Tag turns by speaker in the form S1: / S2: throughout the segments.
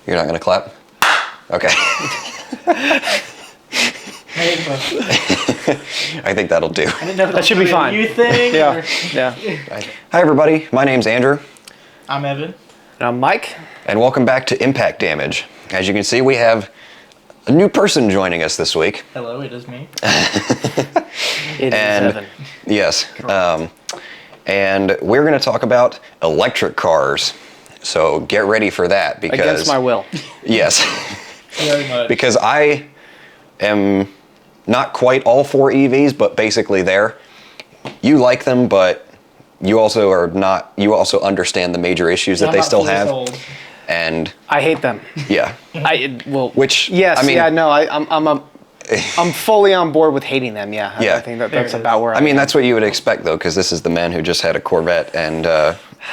S1: You're not going to clap? Okay. I think that'll do.
S2: I didn't know
S3: that should be fine.
S2: You think?
S3: Yeah. Yeah.
S1: Hi, everybody. My name's Andrew.
S2: I'm Evan.
S3: And I'm Mike.
S1: And welcome back to Impact Damage. As you can see, we have a new person joining us this week.
S2: Hello, it is me.
S3: It is Evan.
S1: Yes. And we're going to talk about electric cars. So get ready for that because...
S3: Against my will.
S1: Yes.
S2: Very much.
S1: Because I am not quite all for EVs, but basically there. You like them, but you also are not... You also understand the major issues that they still have.
S2: Sold.
S1: And...
S3: I hate them.
S1: Yeah. Which...
S3: Yes,
S1: I mean,
S3: yeah, no, I'm fully on board with hating them, yeah.
S1: Yeah.
S3: I think that's about where I
S1: mean,
S3: am.
S1: that's what you would expect, though, because this is the man who just had a Corvette and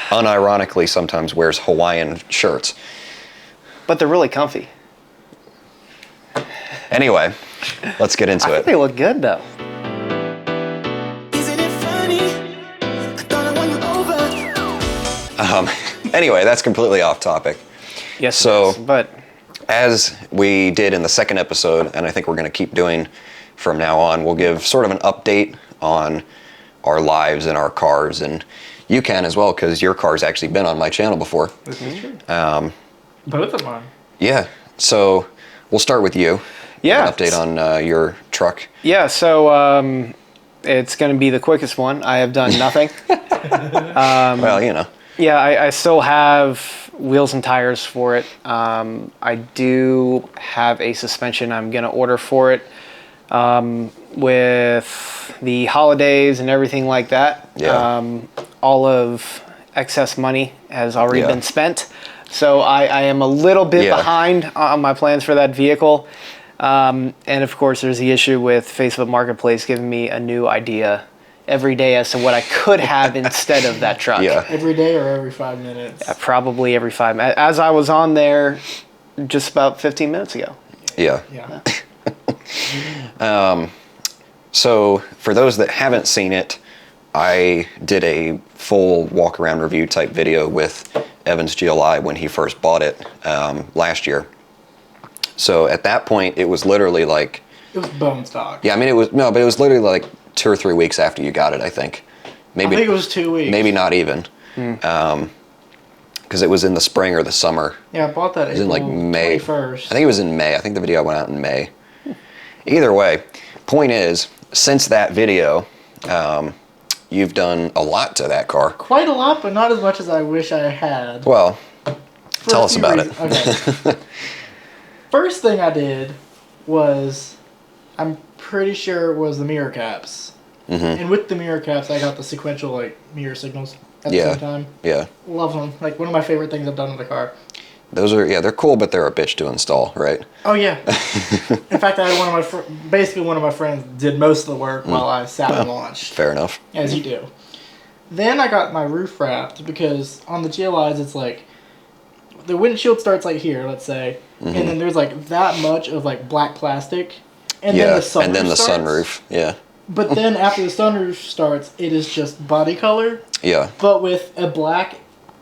S1: unironically sometimes wears Hawaiian shirts.
S3: But they're really comfy.
S1: Anyway, let's get into
S3: I
S1: it.
S3: think they look good, though.
S4: Isn't it funny? I thought I won you over.
S1: Anyway, that's completely off topic.
S3: Yes,
S1: So-
S3: it is, but
S1: As we did in the second episode, and I think we're going to keep doing from now on, we'll give sort of an update on our lives and our cars, and you can as well, because your car's actually been on my channel before.
S2: This is true. Both of mine.
S1: Yeah, so we'll start with you.
S3: Yeah.
S1: An update on your truck.
S3: yeah, so it's going to be the quickest one. I have done nothing.
S1: Well, you know.
S3: Yeah, I still have wheels and tires for it. I do have a suspension I'm going to order for it. With the holidays and everything like that,
S1: Yeah.
S3: all of excess money has already
S1: Yeah.
S3: been spent. So I am a little bit
S1: Yeah.
S3: behind on my plans for that vehicle. And of course, there's the issue with Facebook Marketplace giving me a new idea every day as to what I could have instead of that truck.
S1: Yeah.
S2: Every day or every 5 minutes?
S3: Probably every 5 minutes. As I was on there just about 15 minutes ago.
S1: Yeah.
S2: Yeah.
S1: So, for those that haven't seen it, I did a full walk-around review type video with Evan's GLI when he first bought it last year. So, at that point, it was literally like...
S2: It was bone stock.
S1: Yeah, I mean, it was literally like 2 or 3 weeks after you got it, I think. Maybe,
S2: I think it was 2 weeks.
S1: Maybe not even. Because it was in the spring or the summer.
S2: Yeah, I bought that
S1: It was in like May.
S2: 21st.
S1: I think it was in May. I think the video went out in May. Either way, point is, since that video, you've done a lot to that car.
S2: Quite a lot, but not as much as I wish I had.
S1: Well,
S2: For
S1: tell
S2: a
S1: us
S2: few
S1: about
S2: reasons. Okay. First thing I did was, I'm pretty sure it was the mirror caps.
S1: Mm-hmm.
S2: And with the mirror caps, I got the sequential like mirror signals at the
S1: Yeah.
S2: same time.
S1: yeah.
S2: Love them. Like one of my favorite things I've done with the car.
S1: Those are, they're cool, but they're a bitch to install, right?
S2: Oh yeah. In fact, I had one of my basically one of my friends did most of the work while I sat and launched,
S1: Fair enough.
S2: as you do. Then I got my roof wrapped because on the GLIs it's like the windshield starts like here, let's say, and then there's like that much of like black plastic, and
S1: Yeah,
S2: then the sunroof
S1: and then the
S2: starts.
S1: sunroof. Yeah.
S2: But then after the sunroof starts, it is just body color,
S1: Yeah.
S2: but with a black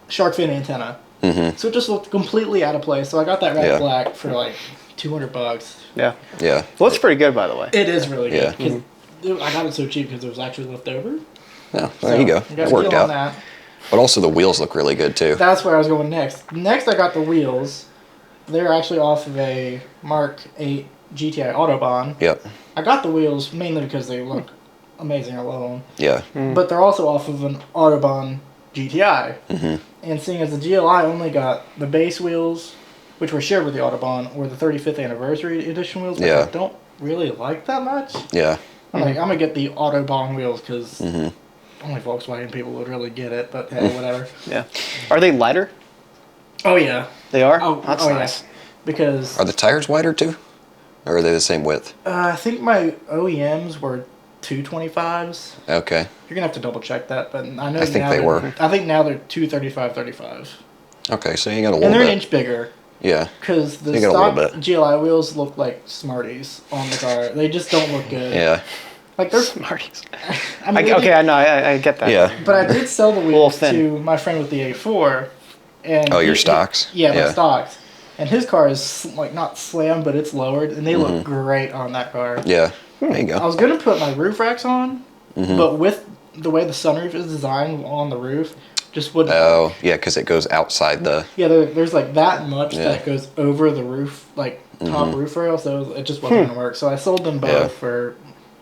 S2: shark fin antenna.
S1: Mm-hmm.
S2: So it just looked completely out of place. So I got that wrapped
S1: Yeah.
S2: black for like $200.
S3: Yeah.
S1: Yeah.
S3: Well, it's pretty good, by the way.
S2: It is really
S1: Yeah.
S2: good. 'Cause I got it so cheap because it was actually left over.
S1: Yeah. There you go.
S2: I got
S1: It
S2: a
S1: worked
S2: deal on
S1: out.
S2: that.
S1: But also the wheels look really good too.
S2: That's where I was going next. Next, I got the wheels. They're actually off of a Mark 8 GTI Autobahn.
S1: Yep.
S2: I got the wheels mainly because they look amazing. I love them.
S1: Yeah.
S2: But they're also off of an Autobahn GTI.
S1: Mm-hmm.
S2: And seeing as the GLI only got the base wheels, which were shared with the Autobahn, or the 35th anniversary edition wheels, which
S1: Yeah.
S2: I don't really like that much.
S1: Yeah.
S2: I'm like, I'm gonna get the Autobahn wheels because
S1: Mm-hmm.
S2: only Volkswagen people would really get it. But hey, whatever.
S3: Yeah. Are they lighter?
S2: Oh yeah,
S3: They are?
S2: Oh,
S3: That's
S2: oh, yeah.
S3: nice.
S2: because
S1: Are the tires wider too? Or are they the same width?
S2: I think my OEMs were 225s.
S1: Okay.
S2: You're gonna have to double check that, but I know
S1: I think
S2: now
S1: they
S2: they're-
S1: were.
S2: I think now they're 235/35,
S1: Okay, so you got a
S2: and
S1: little
S2: they're
S1: bit.
S2: an inch bigger.
S1: Yeah.
S2: Because the
S1: You got a
S2: stock
S1: little bit.
S2: GLI wheels look like Smarties on the car. They just don't look good.
S1: Yeah.
S2: Like they're
S3: Smarties.
S2: I mean, they
S3: Okay,
S2: do-
S3: I know. I get that.
S1: Yeah.
S2: But I did sell the
S3: Little
S2: wheels
S3: thin.
S2: to my friend with the A4. And
S1: Oh, your stocks?
S2: Yeah, my
S1: Yeah.
S2: stocks. And his car is like not slammed, but it's lowered, and they look great on that car.
S1: Yeah. There you
S2: I
S1: go.
S2: was gonna put my roof racks on, but with the way the sunroof is designed on the roof, just wouldn't.
S1: Oh,
S2: work.
S1: yeah, because it goes outside the.
S2: Yeah, there's like that much
S1: Yeah.
S2: that goes over the roof, like top roof rail, so it just wasn't gonna work. So I sold them both
S1: Yeah.
S2: for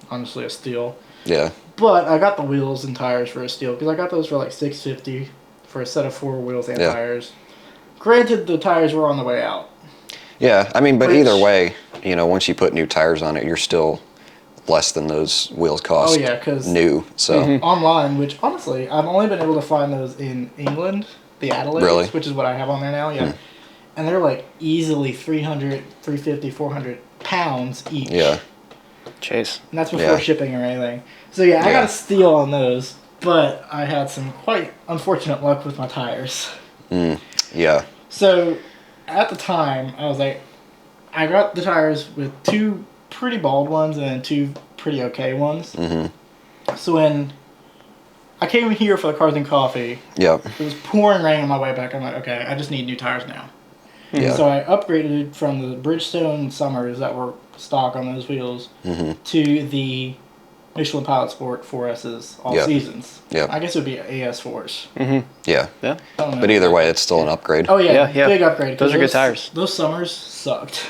S2: honestly a steal.
S1: Yeah.
S2: But I got the wheels and tires for a steal because I got those for like $650 for a set of 4 wheels and
S1: Yeah.
S2: tires. Granted, the tires were on the way out.
S1: Yeah. I mean, but
S2: Which-
S1: either way, once you put new tires on it, you're still less than those wheels cost.
S2: Oh, yeah, 'cause-
S1: new. So.
S2: Online, which honestly, I've only been able to find those in England, the Adelaides,
S1: Really?
S2: which is what I have on there now. Yeah, and they're like easily 300, 350, 400 pounds each.
S1: Yeah.
S3: Chase.
S2: And that's before
S1: Yeah.
S2: shipping or anything. So yeah, I
S1: Yeah.
S2: got a steal on those, but I had some quite unfortunate luck with my tires.
S1: Yeah.
S2: So at the time, I was like, I got the tires with 2 pretty bald ones and then 2 pretty okay ones. So when I came here for the Cars and Coffee,
S1: Yep.
S2: it was pouring rain on my way back. I'm like, okay, I just need new tires now.
S1: Yeah.
S2: So I upgraded from the Bridgestone Summers that were stock on those wheels to the Michelin Pilot Sport 4S's all
S1: Yep.
S2: seasons.
S1: Yep.
S2: I guess it would be AS4s.
S1: Yeah.
S3: Yeah.
S2: I don't know.
S1: But either way, it's still an upgrade.
S2: Oh yeah,
S3: Yeah, yeah.
S2: big upgrade. 'cause
S3: Those are good tires.
S2: Those summers sucked.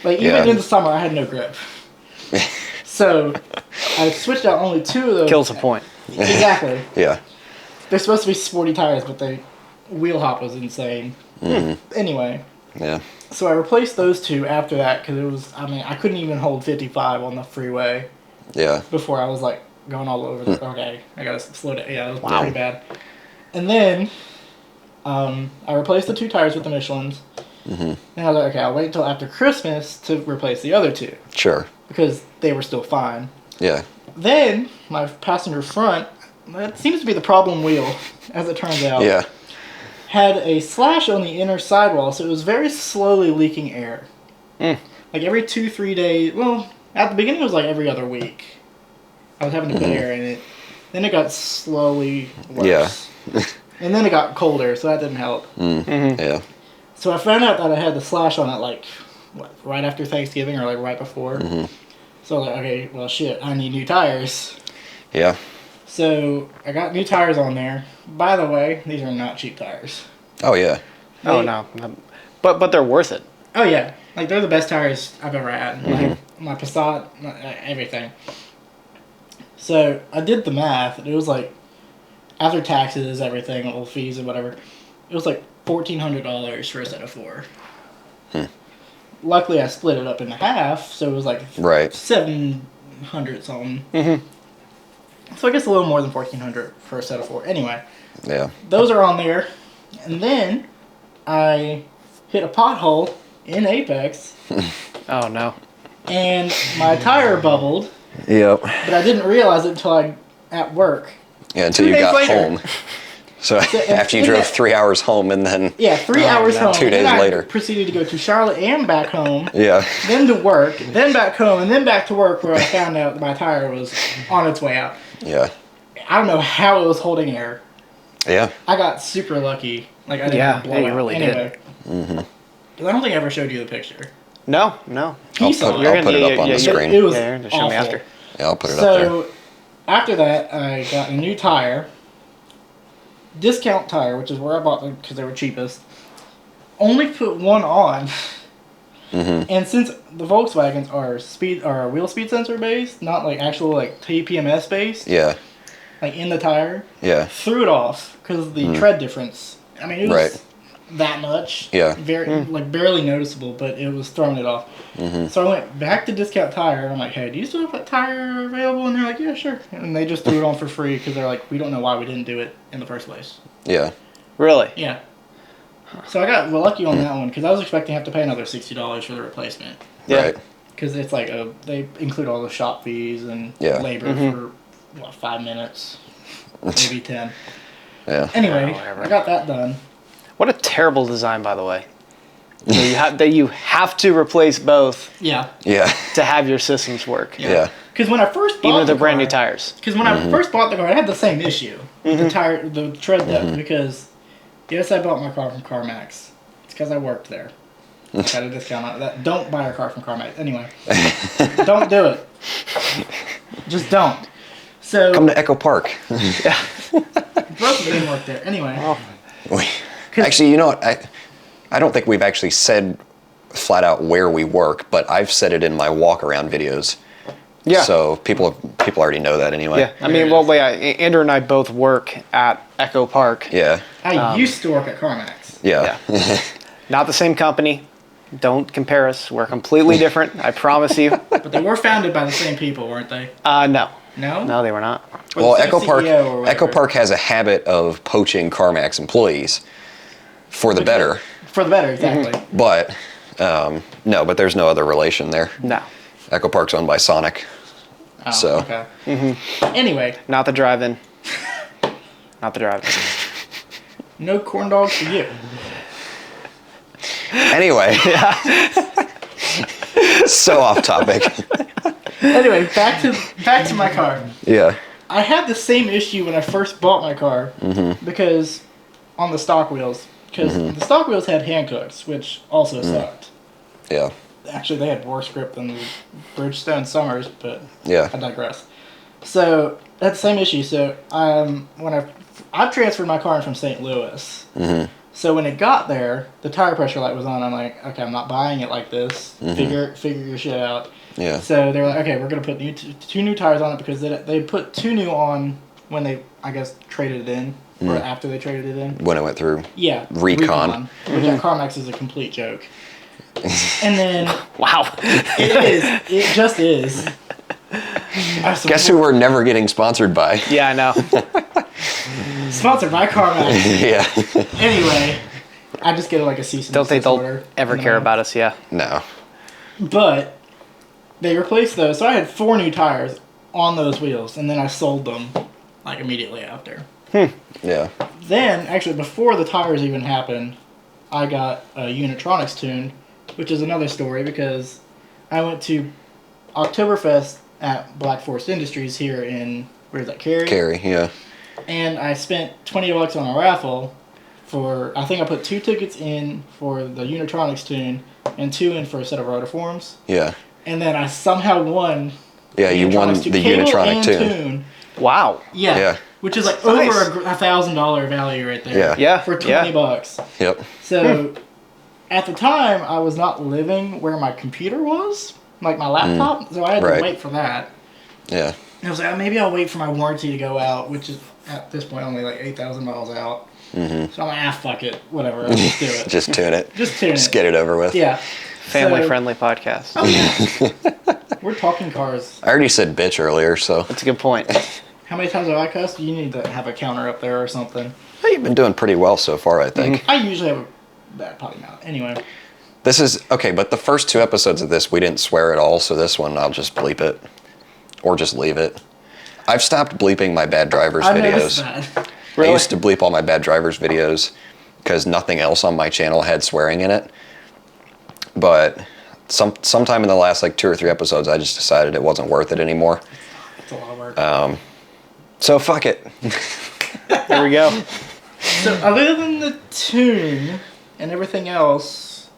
S2: Like even
S1: Yeah.
S2: in the summer, I had no grip. So I switched out only 2 of those.
S3: Kills the point.
S2: Exactly.
S1: Yeah.
S2: They're supposed to be sporty tires, but the wheel hop was insane. Anyway,
S1: Yeah.
S2: so I replaced those 2 after that because it was. I mean, I couldn't even hold 55 on the freeway
S1: Yeah.
S2: before I was like going all over. Okay, I gotta slow down. Yeah, it was pretty bad. And then I replaced the 2 tires with the Michelins. And I was like, okay, I'll wait until after Christmas to replace the other 2
S1: Sure.
S2: because they were still fine.
S1: Yeah.
S2: Then my passenger front, that seems to be the problem wheel, as it turns out,
S1: Yeah.
S2: had a slash on the inner sidewall, so it was very slowly leaking air. Like every 2-3 days. Well, at the beginning it was like every other week. I was having to put air in it. Then it got slowly worse.
S1: Yeah.
S2: And then it got colder, so that didn't help.
S1: Yeah.
S2: So I found out that I had the slash on it like right after Thanksgiving or like right before. So I was like, okay, well shit, I need new tires.
S1: Yeah.
S2: So I got new tires on there. By the way, these are not cheap tires.
S1: Oh yeah.
S3: Oh
S2: They-
S3: no. But they're worth it.
S2: Oh yeah, like they're the best tires I've ever had. Like my Passat, everything. So I did the math. And it was like after taxes, everything, all fees and whatever. It was like $1,400 for a set of 4. Luckily, I split it up into half, so it was like
S1: Right.
S2: 700 something. So I guess a little more than 1,400 for a set of 4. Anyway,
S1: Yeah.
S2: those are on there, and then I hit a pothole in Apex,
S3: Oh no.
S2: and my tire bubbled,
S1: Yep.
S2: but I didn't realize it until I at work.
S1: Yeah. Until
S2: 2
S1: you
S2: days
S1: got
S2: later.
S1: home. So after you
S2: in
S1: drove
S2: that-
S1: 3 hours home and then.
S2: Yeah, 3 hours
S3: no.
S2: home.
S1: 2 days
S2: then
S1: later.
S2: I proceeded to go to Charlotte and back home,
S1: Yeah.
S2: then to work, then back home, and then back to work where I found out that my tire was on its way out.
S1: Yeah.
S2: I don't know how it was holding air.
S1: Yeah.
S2: I got super lucky. Like I didn't
S3: Yeah,
S2: blow
S3: yeah, you
S2: out.
S3: really
S2: anyway. Because I don't think I ever showed you the picture.
S3: No.
S1: I'll
S2: He saw
S1: put,
S2: it.
S1: I'll put it up on the screen.
S2: It was
S3: Yeah, you're gonna show me
S2: awful.
S3: after.
S1: Yeah, I'll put it up there.
S2: So after that, I got a new tire, discount tire, which is where I bought them because they were cheapest. Only put one on, and since the Volkswagens are wheel speed sensor based, not like actual like TPMS based,
S1: Yeah.
S2: like in the tire,
S1: Yeah.
S2: threw it off because of the tread difference. I mean, it was
S1: Right.
S2: that much.
S1: Yeah.
S2: Very like barely noticeable, but it was throwing it off. So I went back to Discount Tire. I'm like, hey, do you still have that tire available? And they're like, yeah, sure. And they just threw it on for free because they're like, we don't know why we didn't do it in the first place.
S1: Yeah.
S3: Really?
S2: Yeah. So I got lucky on that one because I was expecting to have to pay another $60 for the replacement
S3: Yeah.
S1: Right.
S2: because it's like they include all the shop fees and
S1: Yeah.
S2: labor for 5 minutes, maybe 10.
S1: Yeah.
S2: Anyway,
S3: whatever.
S2: I got that done.
S3: What a terrible design, by the way. That you have to replace both
S2: Yeah.
S1: Yeah.
S3: to have your systems work.
S1: Yeah.
S2: Because when I first bought
S3: Even if
S2: the
S3: they're brand new
S2: car-
S3: tires.
S2: Because when I first bought the car, I had the same issue. The tire, the tread depth. Because yes, I bought my car from CarMax. It's because I worked there. Got a discount on that. Don't buy your car from CarMax. Anyway, don't do it. Just don't. So
S1: Come to Echo Park.
S2: both of them work there. Anyway,
S1: Actually, you know what? I don't think we've actually said flat out where we work, but I've said it in my walk around videos.
S3: Yeah.
S1: So people already know that anyway.
S3: Yeah. I mean, well, Andrew and I both work at Echo Park.
S1: Yeah.
S2: I used to work at CarMax.
S1: Yeah.
S3: Not the same company. Don't compare us. We're completely different. I promise you.
S2: But they were founded by the same people, weren't they?
S3: No.
S2: No?
S3: No, they were not.
S2: Or
S1: Well,
S2: the same
S1: Echo Park.
S2: CEO or whatever.
S1: Echo Park has a habit of poaching CarMax employees for the better.
S2: For the better, exactly.
S1: But no, but there's no other relation there.
S3: No.
S1: Echo Park's owned by Sonic.
S2: Oh,
S1: So.
S2: okay. Anyway,
S3: Not the drive-in. Not the drive-in.
S2: no corn dogs for you.
S1: Anyway. So off topic.
S2: Anyway, back to my car.
S1: Yeah.
S2: I had the same issue when I first bought my car because on the stock wheels, because the stock wheels had Hancocks, which also sucked.
S1: Yeah.
S2: Actually, they had worse grip than the Bridgestone Summers, but
S1: Yeah.
S2: I digress. So that's the same issue. So when I transferred my car in from St. Louis. So when it got there, the tire pressure light was on. I'm like, okay, I'm not buying it like this. Figure your shit out.
S1: Yeah.
S2: So they were like, okay, we're gonna put two new tires on it because they put two new on when they, I guess, traded it in or after they traded it in.
S1: When it went through.
S2: Yeah.
S1: Recon.
S2: Which at CarMax is a complete joke. And then
S3: Wow.
S2: it is. It just is.
S1: Guess who we're never getting sponsored by?
S3: Yeah, I know.
S2: Sponsored by CarMax.
S1: Yeah.
S2: Anyway, I just get like a cease and
S3: Don't think
S2: desist
S3: they'll
S2: order.
S3: ever care about us, yeah.
S1: No.
S2: But they replaced those, so I had 4 new tires on those wheels, and then I sold them like immediately after.
S1: Yeah.
S2: Then, actually, before the tires even happened, I got a Unitronics tuned, which is another story because I went to Oktoberfest at Black Forest Industries here in, where is that, Cary?
S1: Cary, yeah.
S2: And I spent $20 on a raffle for, I think I put 2 tickets in for the Unitronics tune and 2 in for a set of rotiforms.
S1: Yeah.
S2: And then I somehow won.
S1: Yeah, you won
S2: Unitronics
S1: the
S2: cable
S1: Unitronic
S2: and
S1: tune.
S3: Wow.
S2: Yeah.
S1: Yeah.
S2: Which is like
S3: Nice.
S2: over $1,000 value right there.
S1: Yeah.
S3: Yeah.
S2: For
S3: yeah.
S2: $20.
S1: Yep.
S2: So at the time, I was not living where my computer was, like my laptop. So I had
S1: Right.
S2: to wait for that.
S1: Yeah.
S2: And I was like, maybe I'll wait for my warranty to go out, which is at this point only like 8,000 miles out. So I'm like, fuck it, whatever, I'll just do it.
S1: Just tune it.
S2: Just tune
S1: Just
S2: it.
S1: get it over with.
S2: Yeah.
S3: Family
S2: So-
S3: friendly podcast.
S2: We're talking cars.
S1: I already said bitch earlier, so.
S3: That's a good point.
S2: How many times have I cussed? You need to have a counter up there or something.
S1: Well, you've been doing pretty well so far, I think.
S2: I usually have a bad potty mouth. Anyway.
S1: This is, okay, but the first 2 episodes of this, we didn't swear at all, so this one, I'll just bleep it. Or just leave it. I've stopped bleeping my bad drivers
S2: I noticed
S1: videos.
S2: that.
S1: I used to bleep all my bad drivers videos because nothing else on my channel had swearing in it. But sometime in the last like 2 or 3 episodes, I just decided it wasn't worth it anymore.
S2: It's a lot of work.
S1: So fuck it.
S3: There we go.
S2: So other than the tune and everything else,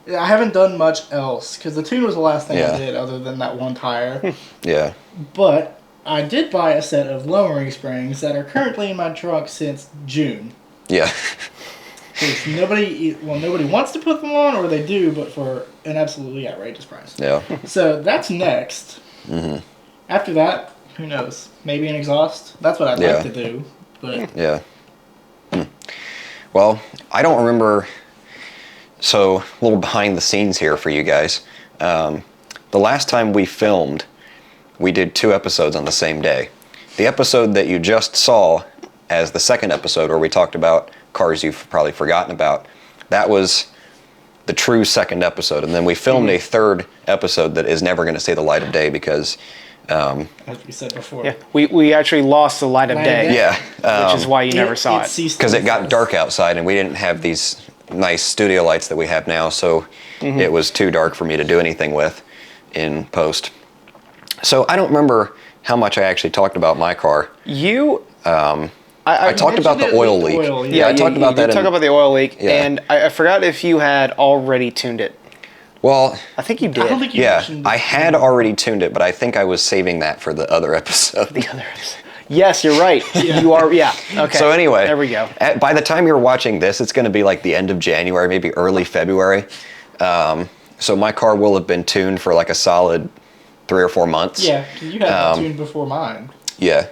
S2: I haven't done much else because the tune was the last thing
S1: Yeah.
S2: I did other than that one tire.
S1: Yeah.
S2: But I did buy a set of lowering springs that are currently in my trunk since June.
S1: Yeah.
S2: Because nobody wants to put them on, or they do, but for an absolutely outrageous price.
S1: Yeah.
S2: So that's next. After that, who knows? Maybe an exhaust. That's what I'd
S1: Yeah.
S2: like to do. But
S1: Yeah. Well, I don't remember. So, a little behind the scenes here for you guys. The last time we filmed, we did 2 episodes on the same day. The episode that you just saw as the second episode where we talked about cars you've probably forgotten about, that was the true second episode. And then we filmed a third episode that is never going to see the light of day because,
S2: as we said before,
S3: Yeah. We actually lost the light of
S2: Light of
S3: day.
S2: day.
S1: yeah.
S3: Which is why you never saw it.
S2: ceased
S1: Because
S2: to
S1: it got
S2: exist.
S1: dark outside and we didn't have these nice studio lights that we have now, so it was too dark for me to do anything with in post. So I don't remember how much I actually talked about my car.
S3: You
S1: I talked about the
S2: mentioned it
S1: oil
S2: with
S1: leak.
S2: the oil,
S1: Yeah, I talked about that.
S3: Talk about the oil leak,
S1: Yeah.
S3: and I forgot if you had already tuned it.
S1: Well,
S3: I think you did.
S2: I don't think you
S1: yeah,
S2: mentioned
S1: I had already tuned it, but I think I was saving that for the other episode.
S3: the other episode. Yes, you're right.
S2: Yeah.
S3: You are. Yeah. Okay.
S1: So anyway,
S3: there we go.
S1: By the time you're watching this, it's going to be like the end of January, maybe early February. So my car will have been tuned for like a solid 3 or 4 months.
S2: Yeah, you had that tuned before mine.
S1: Yeah.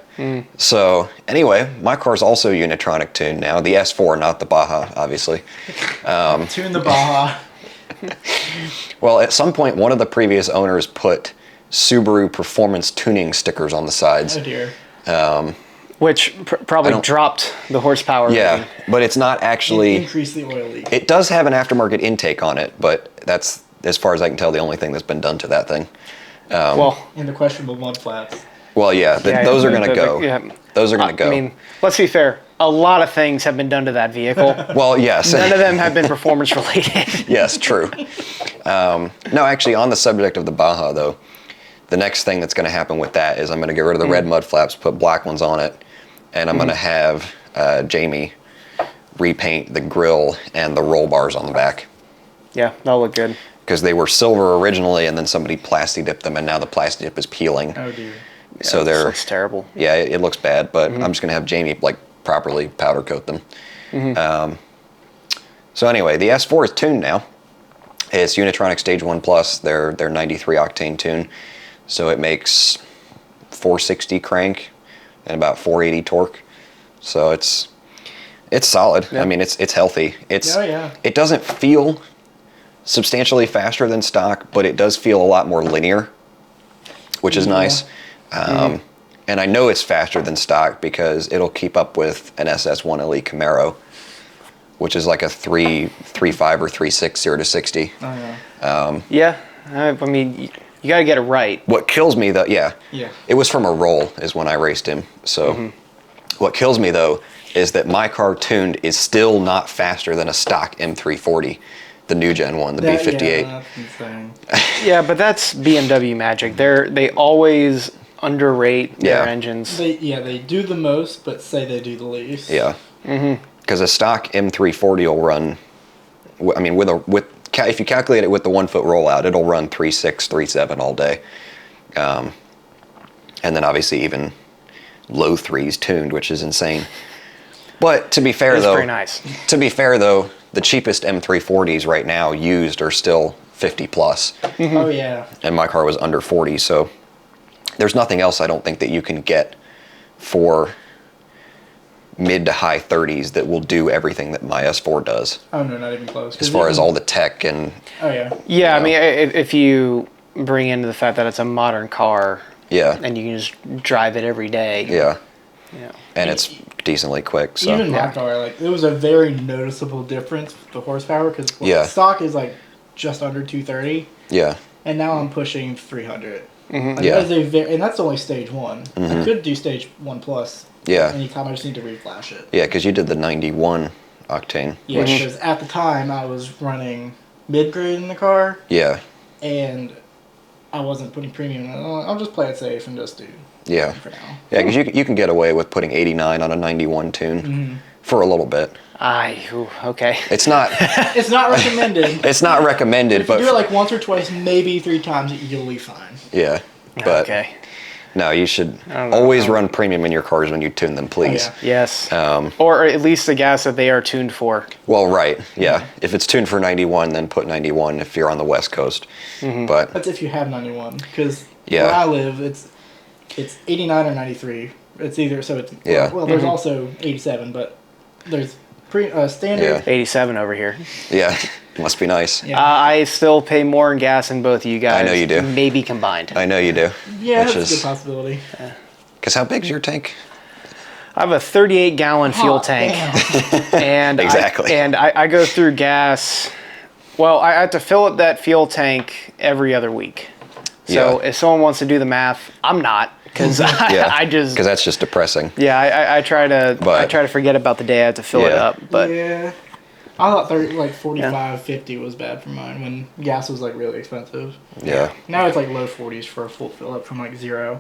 S1: So anyway, my car's also Unitronic tuned now. The S4, not the Baja, obviously.
S2: Tune the Baja.
S1: Well, at some point, one of the previous owners put Subaru performance tuning stickers on the sides.
S2: Oh dear.
S3: Which probably dropped the horsepower.
S1: Yeah,
S3: rating.
S1: but it's not actually.
S2: Increase the oil leak.
S1: It does have an aftermarket intake on it, but that's, as far as I can tell, the only thing that's been done to that thing.
S3: Well,
S2: And the questionable mud flaps.
S1: Well, yeah,
S3: Yeah,
S1: those are going to go.
S3: yeah.
S1: Those are going to go.
S3: I mean, let's be fair. A lot of things have been done to that vehicle.
S1: well, yes.
S3: None of them have been performance related.
S1: Yes, true. No, actually, on the subject of the Baja, though, the next thing that's going to happen with that is I'm going to get rid of the red mud flaps, put black ones on it, and I'm going to have Jamie repaint the grill and the roll bars on the back.
S3: Yeah, that'll look good.
S1: Because they were silver originally, and then somebody plastic dipped them, and now the plastic dip is peeling.
S2: Oh dear.
S1: So
S3: This
S1: they're,
S3: looks terrible.
S1: yeah, it looks bad, but I'm just going to have Jamie like properly powder coat them. So anyway, the S4 is tuned now. It's Unitronic Stage 1 Plus, their 93 octane tune. So it makes 460 crank and about 480 torque. So it's solid.
S3: Yeah.
S1: I mean, it's healthy.
S2: Oh, yeah.
S1: It doesn't feel substantially faster than stock, but it does feel a lot more linear, which is nice. And I know it's faster than stock because it'll keep up with an SS1 Elite Camaro, which is like a 3.5 or 3.6 0 to 60.
S2: Oh yeah.
S3: Yeah, I mean, you got to get it right.
S1: What kills me though, yeah,
S2: Yeah.
S1: it was from a roll is when I raced him. So what kills me though is that my car tuned is still not faster than a stock M340, the new gen one, the B58.
S2: Yeah, that's insane.
S3: Yeah, but that's BMW magic. They always underrate their
S1: Yeah.
S3: engines.
S2: They do the most, but say they do the least.
S1: Yeah. Because a stock M340 will run, I mean, if you calculate it with the 1 foot rollout, it'll run 3.6, 3.7 all day. And then obviously even low threes tuned, which is insane. But to be fair
S3: It's
S1: though,
S3: pretty nice.
S1: to be fair though, the cheapest M340s right now used are still 50 plus,
S2: Oh yeah.
S1: and my car was under 40. So there's nothing else I don't think that you can get for mid to high 30s that will do everything that my S4 does,
S2: Oh no, not even close.
S1: as far as all the tech and
S2: Oh yeah.
S3: Yeah, I
S1: know.
S3: mean, if you bring into the fact that it's a modern car
S1: yeah,
S3: and you can just drive it every day.
S1: yeah,
S3: Yeah.
S1: and it's decently quick. So
S2: Even my
S3: Yeah.
S2: car, like it was a very noticeable difference with the horsepower because
S1: Yeah.
S2: stock is like just under 230,
S1: yeah,
S2: and now I'm pushing 300. Like,
S1: Yeah.
S2: that is and that's only stage one. I could do stage 1 plus.
S1: yeah,
S2: Anytime I just need to reflash it.
S1: yeah, because you did the 91 octane.
S2: Yeah,
S1: which,
S2: because at the time I was running mid grade in the car,
S1: yeah,
S2: and I wasn't putting premium. I'll just play it safe and just do
S1: yeah,
S2: for now.
S1: yeah, because you can get away with putting 89 on a 91 tune for a little bit.
S3: Okay.
S1: It's not
S2: It's not recommended.
S1: it's not recommended,
S2: If you
S1: but
S2: do it like once or twice, maybe 3 times, you'll be fine.
S1: yeah, but
S3: Okay.
S1: no, you should
S3: don't know.
S1: always run premium in your cars when you tune them, please.
S2: Oh, yeah.
S3: Yes.
S1: Um,
S3: or at least the gas that they are tuned for.
S1: Well, right, yeah. If it's tuned for 91, then put 91 if you're on the West Coast. But
S2: That's if you have 91, because
S1: Yeah.
S2: where I live, it's 89 or 93. It's either so it's
S1: Yeah.
S2: Well, there's also 87, but there's standard.
S1: Yeah.
S3: 87 over here.
S1: yeah, must be nice.
S2: Yeah.
S3: I still pay more in gas than both of you guys.
S1: I know you do.
S3: Maybe combined.
S1: I know you do.
S2: Yeah,
S1: Which
S2: that's a
S1: is-
S2: good possibility.
S1: Because how big's your tank?
S3: I have a 38-gallon fuel
S2: Hot
S3: tank,
S2: damn.
S3: and
S1: Exactly.
S3: I go through gas. Well, I have to fill up that fuel tank every other week. So
S1: Yeah.
S3: if someone wants to do the math, I'm not, because
S1: Yeah,
S3: I just
S1: because that's just depressing.
S3: I try to
S1: But-
S3: forget about the day I have to fill it
S1: Yeah.
S3: up. But
S2: yeah, I thought 45, 50 was bad for mine when gas was like really expensive.
S1: Yeah.
S2: Now it's like low 40s for a full fill up from like 0.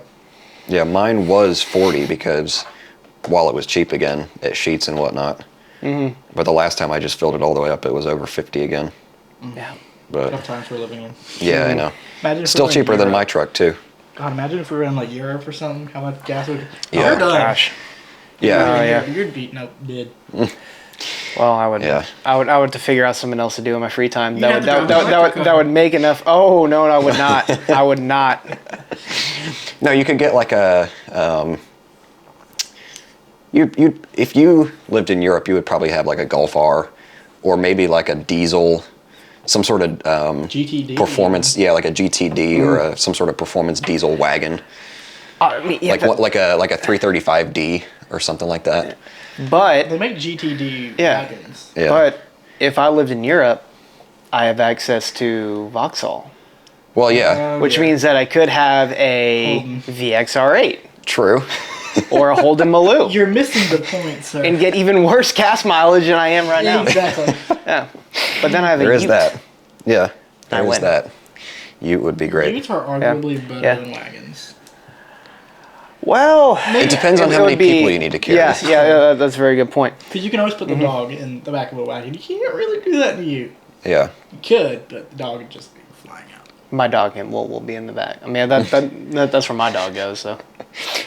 S1: Yeah, mine was 40 because while it was cheap again at Sheetz and whatnot. Mm-hmm. But the last time I just filled it all the way up, it was over 50 again.
S3: Yeah.
S1: But
S2: Tough times we're living in.
S1: yeah, I know.
S2: Imagine if
S1: Still
S2: we were in
S1: cheaper than my
S2: Europe.
S1: truck too.
S2: God, imagine if we were in like Europe or something. How much gas would?
S1: Yeah.
S2: You're done.
S3: Gosh.
S1: Yeah.
S3: Oh, yeah.
S2: You're beating up bid.
S3: Well, I would.
S1: Yeah.
S3: I would have to figure out something else to do in my free time.
S2: You'd
S3: That
S2: have
S3: would
S2: to drive
S3: that,
S2: an
S3: that,
S2: electric
S3: would
S2: car.
S3: that would make enough. Oh no, I would not. I would not.
S1: No, you could get like a. You if you lived in Europe, you would probably have like a Golf R, or maybe like a diesel, some sort of
S2: GTD.
S1: performance. Yeah, like a GTD or some sort of performance diesel wagon,
S3: I mean, yeah,
S1: like a 335D or something like that.
S3: but
S2: They make GTD
S3: Yeah.
S2: wagons.
S1: Yeah.
S3: but if I lived in Europe, I have access to Vauxhall,
S1: Well, yeah,
S3: which
S2: yeah.
S3: means that I could have a
S2: Holden.
S3: VXR8
S1: true.
S3: or a Holden Maloo
S2: You're missing the point, sir.
S3: and get even worse gas mileage than I am right now.
S2: Exactly.
S3: Yeah, but then I have
S1: There
S3: a
S1: is
S3: Ute.
S1: that. Yeah,
S3: I
S1: there is
S3: win.
S1: that. You would be great.
S2: Utes are arguably better
S3: Yeah.
S2: than wagons.
S3: Well,
S1: It depends on
S3: it
S1: how many
S3: would be-
S1: people you need to carry.
S3: Yeah, that's a very good point.
S2: Because you can always put the dog in the back of a wagon. You can't really do that in a Ute.
S1: Yeah.
S2: You could, but the dog would just be flying out.
S3: My dog will be in the back. I mean, that's where my dog goes. So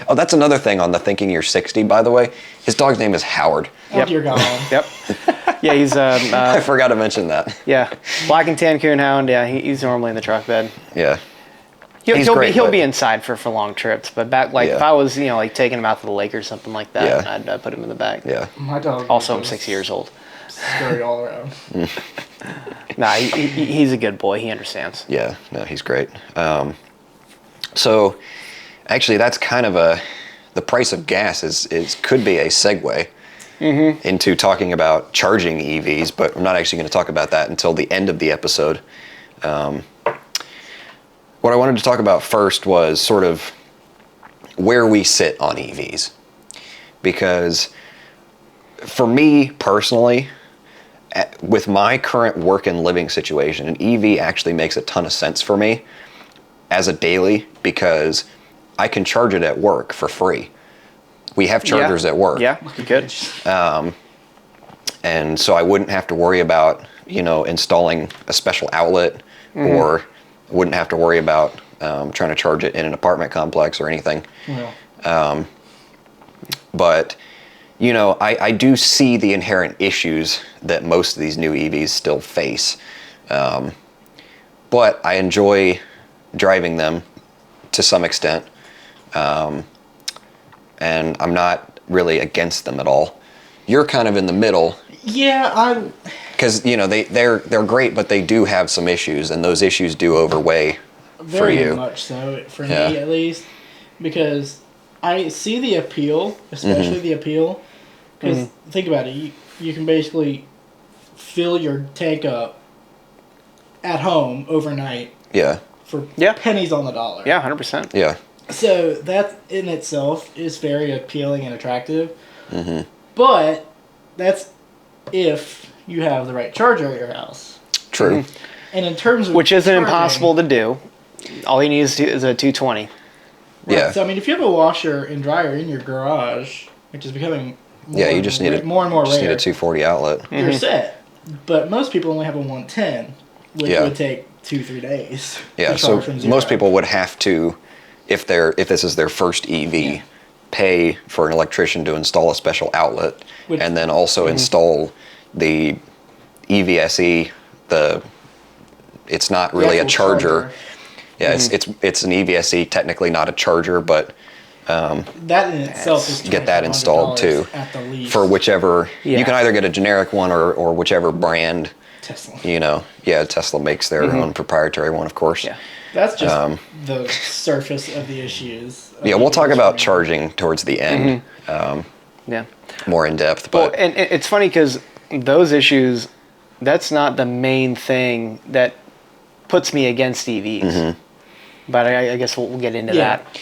S1: Oh, that's another thing on the Thinking You're 60, by the way. His dog's name is Howard.
S2: Oh,
S3: Yep.
S2: dear God.
S3: yep, yeah, he's
S1: I forgot to mention that.
S3: yeah, black and tan coon hound. Yeah, he's normally in the truck bed.
S1: Yeah.
S3: He'll,
S1: He's
S3: he'll
S1: great,
S3: be he'll
S1: but-
S3: be inside for long trips. But back if
S1: Yeah.
S3: I was like taking him out to the lake or something like that,
S1: Yeah.
S3: I'd put him in the back.
S1: Yeah.
S2: My dog.
S3: Also, I'm
S2: was
S3: 6 years old.
S2: Scurry all around.
S3: Nah, he's a good boy. He understands.
S1: Yeah. No, he's great. So, actually, that's kind of the price of gas is could be a segue into talking about charging EVs, but I'm not actually going to talk about that until the end of the episode. What I wanted to talk about first was sort of where we sit on EVs. Because for me personally, with my current work and living situation, an EV actually makes a ton of sense for me as a daily because I can charge it at work for free. We have chargers
S3: Yeah.
S1: at work.
S3: Yeah, you could.
S1: And so I wouldn't have to worry about, installing a special outlet or wouldn't have to worry about trying to charge it in an apartment complex or anything.
S2: Well,
S1: But, I do see the inherent issues that most of these new EVs still face. But I enjoy driving them to some extent. And I'm not really against them at all. You're kind of in the middle.
S2: yeah,
S1: Because they're great, but they do have some issues, and those issues do overweigh for
S2: very
S1: you.
S2: much so, for
S1: Yeah.
S2: me at least, because I see the appeal, especially the appeal. Because think about it, you can basically fill your tank up at home overnight
S1: Yeah,
S2: for
S3: Yeah.
S2: pennies on the dollar.
S3: Yeah, 100%.
S1: yeah,
S2: So that in itself is very appealing and attractive. But that's if you have the right charger at your house.
S1: true.
S2: And in terms of
S3: Which isn't
S2: charging-
S3: impossible to do. All you need is a 220.
S2: Right,
S1: Yeah.
S2: So I mean, if you have a washer and dryer in your garage, which is becoming
S1: Yeah, you just need a
S2: more and more
S1: just
S2: rare,
S1: need a 240 outlet.
S2: you're set. But most people only have a 110, which
S1: Yeah.
S2: would take 2-3 days.
S1: Yeah,
S2: to
S1: so
S2: charge from zero.
S1: most people would have to, if this is their first EV, pay for an electrician to install a special outlet,
S2: Which-
S1: and then also install the EVSE. It's not
S2: The
S1: really a
S2: actual
S1: charger. Yeah, it's an EVSE, technically not a charger, but
S2: That in itself is
S1: get that installed too.
S2: $2,500 at the least.
S1: for whichever
S3: Yeah.
S1: you can either get a generic one or whichever brand.
S2: Tesla.
S1: Tesla makes their own proprietary one, of course.
S3: Yeah.
S2: That's just the surface of the issues. of
S1: Yeah, we'll talk
S2: people's
S1: about
S2: charging.
S1: charging towards the end,
S3: Yeah.
S1: more in depth.
S3: Well,
S1: But
S3: and it's funny because those issues, that's not the main thing that puts me against EVs. But I guess we'll get into
S2: Yeah.
S3: that.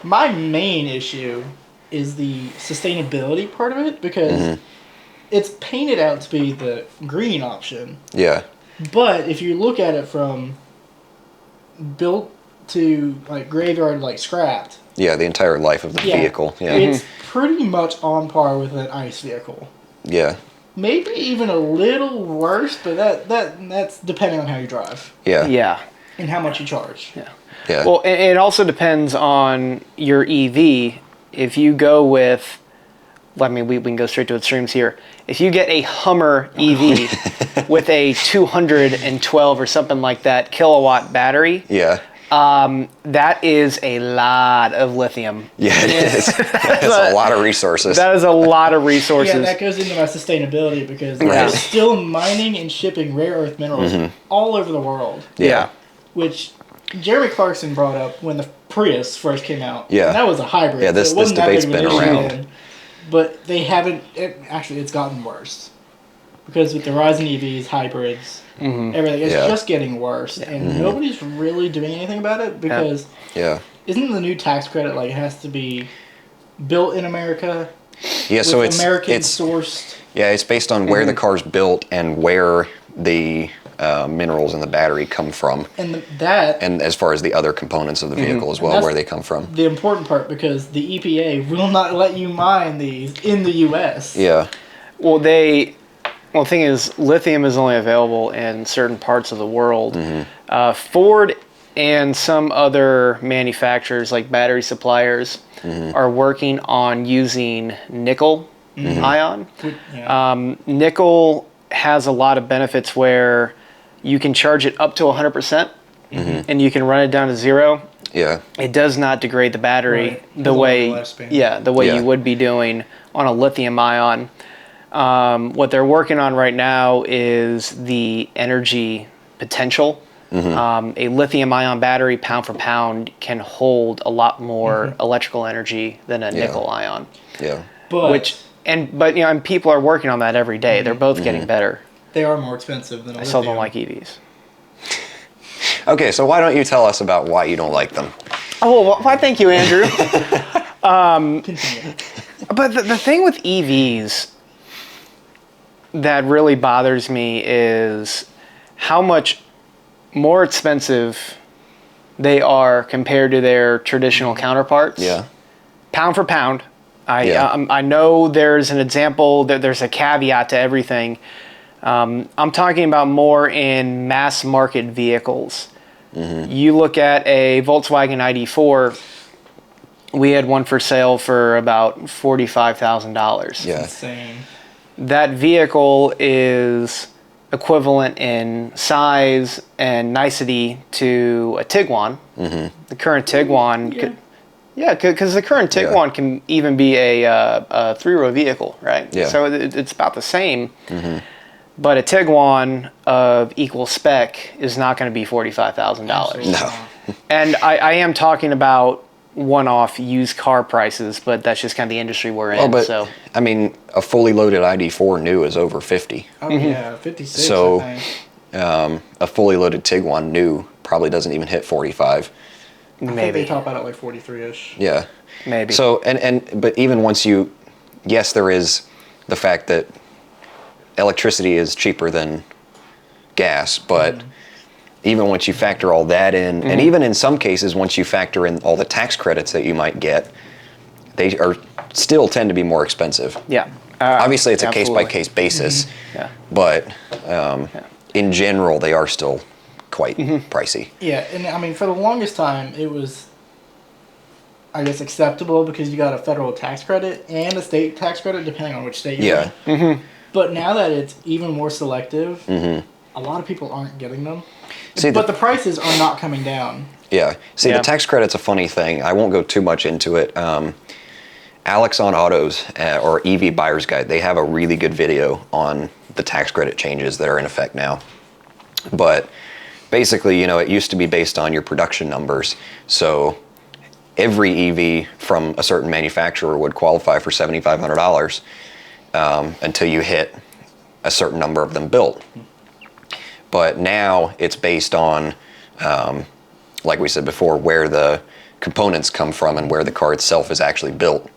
S2: My main issue is the sustainability part of it because it's painted out to be the green option.
S1: yeah,
S2: But if you look at it from built to like graveyard like scrapped,
S1: Yeah, the entire life of the vehicle. Yeah.
S2: it's pretty much on par with an ICE vehicle.
S1: Yeah.
S2: Maybe even a little worse, but that's depending on how you drive
S1: Yeah.
S3: Yeah.
S2: and how much you charge.
S3: Yeah.
S1: Yeah.
S3: Well, it also depends on your EV. If you go with, I mean, we can go straight to extremes here. If you get a Hummer EV with a 212 or something like that kilowatt battery,
S1: Yeah.
S3: that is a lot of lithium.
S1: Yeah, it is. That's a lot of resources.
S3: That is a lot of resources.
S2: Yeah, that goes into my sustainability because
S1: Right.
S2: they're still mining and shipping rare earth minerals all over the world.
S3: Yeah.
S2: Which Jeremy Clarkson brought up when the Prius first came out.
S1: Yeah.
S2: And that was a hybrid.
S1: Yeah, this-
S2: so it wasn't
S1: this
S2: that big
S1: debate's
S2: of an
S1: been
S2: issue
S1: around.
S2: then. But they haven't. Actually, it's gotten worse. Because with the rise in EVs, hybrids, everything, it's
S1: Yeah.
S2: just getting worse. And nobody's really doing anything about it because
S1: Yeah.
S2: isn't the new tax credit like it has to be built in America?
S1: Yeah, so
S2: with
S1: it's
S2: American
S1: it's
S2: sourced.
S1: yeah, it's based on where the car's built and where the minerals in the battery come from,
S2: And that
S1: and as far as the other components of the vehicle as well,
S2: That's-
S1: where they come from.
S2: the important part because the EPA will not let you mine these in the U.S.
S1: Yeah.
S3: Well, the thing is, lithium is only available in certain parts of the world. Ford and some other manufacturers, like battery suppliers, are working on using nickel ion.
S2: Yeah.
S3: Nickel has a lot of benefits where you can charge it up to 100%, and you can run it down to 0.
S1: Yeah.
S3: It does not degrade the battery
S2: Right.
S3: the
S2: Has a
S3: way,
S2: longer lifespan.
S3: the way
S1: Yeah.
S3: you would be doing on a lithium ion. What they're working on right now is the energy potential. A lithium ion battery, pound for pound, can hold a lot more electrical energy than a nickel ion.
S1: Yeah.
S2: But
S3: But and people are working on that every day. They're both getting better.
S2: they are more expensive than a
S3: I still don't
S2: lithium.
S3: like EVs.
S1: Okay, so why don't you tell us about why you don't like them?
S3: Oh, well, why? Thank you, Andrew.
S2: Continue.
S3: But the thing with EVs that really bothers me is how much more expensive they are compared to their traditional counterparts.
S1: Yeah.
S3: Pound for pound.
S1: Yeah.
S3: I know there's an example, there's a caveat to everything. I'm talking about more in mass market vehicles. You look at a Volkswagen ID4, we had one for sale for about $45,000.
S1: Yeah.
S2: Insane.
S3: That vehicle is equivalent in size and nicety to a Tiguan. The current Tiguan, because the current Tiguan can even be a three-row vehicle, right?
S1: Yeah.
S3: So it's about the same. But a Tiguan of equal spec is not going to be $45,000.
S2: Absolutely
S1: No.
S2: not.
S3: And I am talking about one-off used car prices, but that's just kind of the industry we're in.
S1: Oh, but
S3: so
S1: I mean, a fully loaded ID4 new is over 50.
S2: Oh yeah, 56.
S1: So-
S2: I think.
S1: A fully loaded Tiguan new probably doesn't even hit 45.
S2: I think
S3: maybe,
S2: they top out at like 43ish.
S1: Yeah.
S3: maybe.
S1: So but even once yes, there is the fact that electricity is cheaper than gas, but even once you factor all that in, and even in some cases, once you factor in all the tax credits that you might get, they are still tend to be more expensive.
S3: yeah.
S1: Obviously, it's a
S3: absolutely.
S1: case-by-case basis,
S3: Yeah.
S1: but in general, they are still quite pricey.
S2: Yeah, and I mean for the longest time it was, I guess, acceptable because you got a federal tax credit and a state tax credit depending on which state you're
S1: Yeah.
S2: in. But now that it's even more selective, a lot of people aren't getting them.
S1: See,
S2: But the prices are not coming down.
S1: Yeah. See,
S3: Yeah.
S1: the tax credit's a funny thing. I won't go too much into it. Alex on Autos or EV Buyer's Guide, they have a really good video on the tax credit changes that are in effect now. But basically, it used to be based on your production numbers. So every EV from a certain manufacturer would qualify for $7,500 until you hit a certain number of them built. But now it's based on, like we said before, where the components come from and where the car itself is actually built,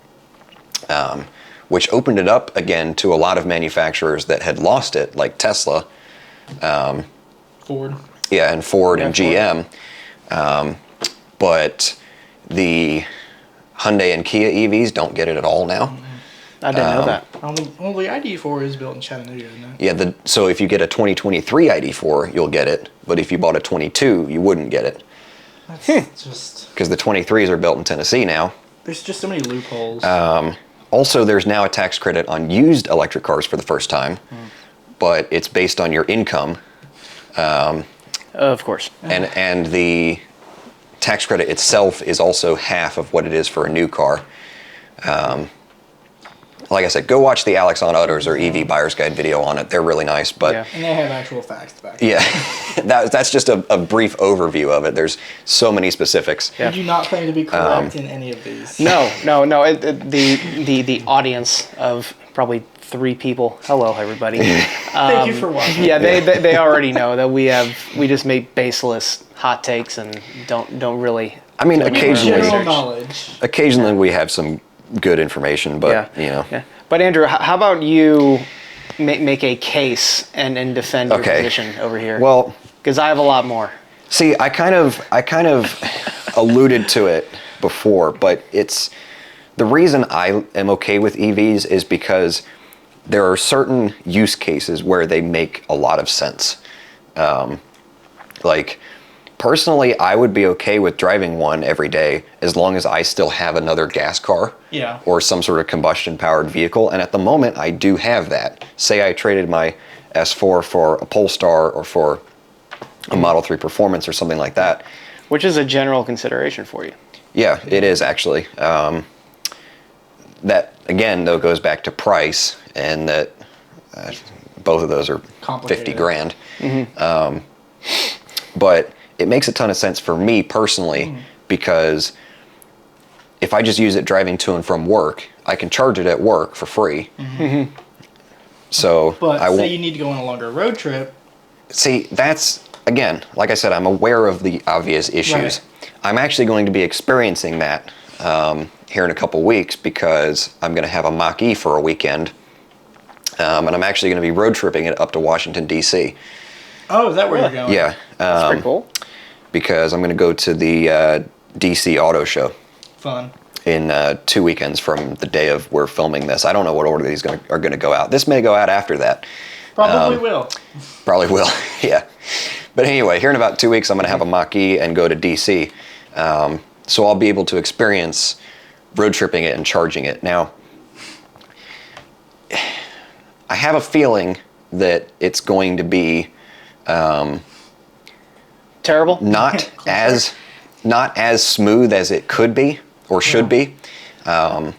S1: which opened it up again to a lot of manufacturers that had lost it, like Tesla.
S2: Ford.
S1: Yeah, and Ford and
S2: Yeah,
S1: GM. but the Hyundai and Kia EVs don't get it at all now.
S3: I didn't know that.
S2: Only ID4 is built in Chattanooga, isn't it?
S1: Yeah, so if you get a 2023 ID4, you'll get it, but if you bought a 22, you wouldn't get it.
S2: That's just...
S1: Because the 23s are built in Tennessee now.
S2: There's just so many loopholes.
S1: Also, there's now a tax credit on used electric cars for the first time, but it's based on your income.
S3: Of course.
S1: And the tax credit itself is also half of what it is for a new car. Like I said, go watch the Alex on Autos or EV Buyer's Guide video on it. They're really nice, but
S3: Yeah.
S2: and they have actual facts to back.
S1: yeah, that's just a brief overview of it. There's so many specifics.
S3: Yeah.
S2: Did you not claim to be correct in any of these?
S3: No. The audience of probably 3 people. Hello, everybody.
S2: Thank you for watching.
S3: Yeah, they already know that we just make baseless hot takes and don't really.
S1: I mean,
S2: General
S1: occasionally
S2: knowledge.
S1: we have some good information, but you know.
S3: Yeah. But Andrew, how about you make a case and defend your position over here?
S1: Well,
S3: because I have a lot more.
S1: see, I kind of alluded to it before, but it's the reason I am okay with EVs is because there are certain use cases where they make a lot of sense. Like, personally, I would be okay with driving one every day as long as I still have another gas car or some sort of combustion-powered vehicle. And at the moment, I do have that. Say I traded my S4 for a Polestar or for a Model 3 Performance or something like that.
S3: Which is a general consideration for you.
S1: Yeah, it is actually. That, again, though, goes back to price, and that both of those are 50 grand. But it makes a ton of sense for me personally because if I just use it driving to and from work, I can charge it at work for free. So
S2: But
S1: I
S2: say
S1: won't
S2: you need to go on a longer road trip.
S1: see. That's again, like I said, I'm aware of the obvious issues.
S2: Right.
S1: I'm actually going to be experiencing that here in a couple weeks because I'm going to have a Mach-E for a weekend, and I'm actually going to be road tripping it up to Washington D.C.
S2: Oh, is that where you're going?
S1: Yeah.
S3: That's pretty cool.
S1: Because I'm going to go to the DC Auto Show
S2: Fun.
S1: in 2 weekends from the day of we're filming this. I don't know what order these are going to go out. This may go out after that.
S2: Probably will.
S1: Probably will, yeah. But anyway, here in about 2 weeks, I'm going to have a Mach-E and go to DC. So I'll be able to experience road tripping it and charging it. Now, I have a feeling that it's going to be
S3: Terrible?
S1: not as smooth as it could be or should be.
S2: Going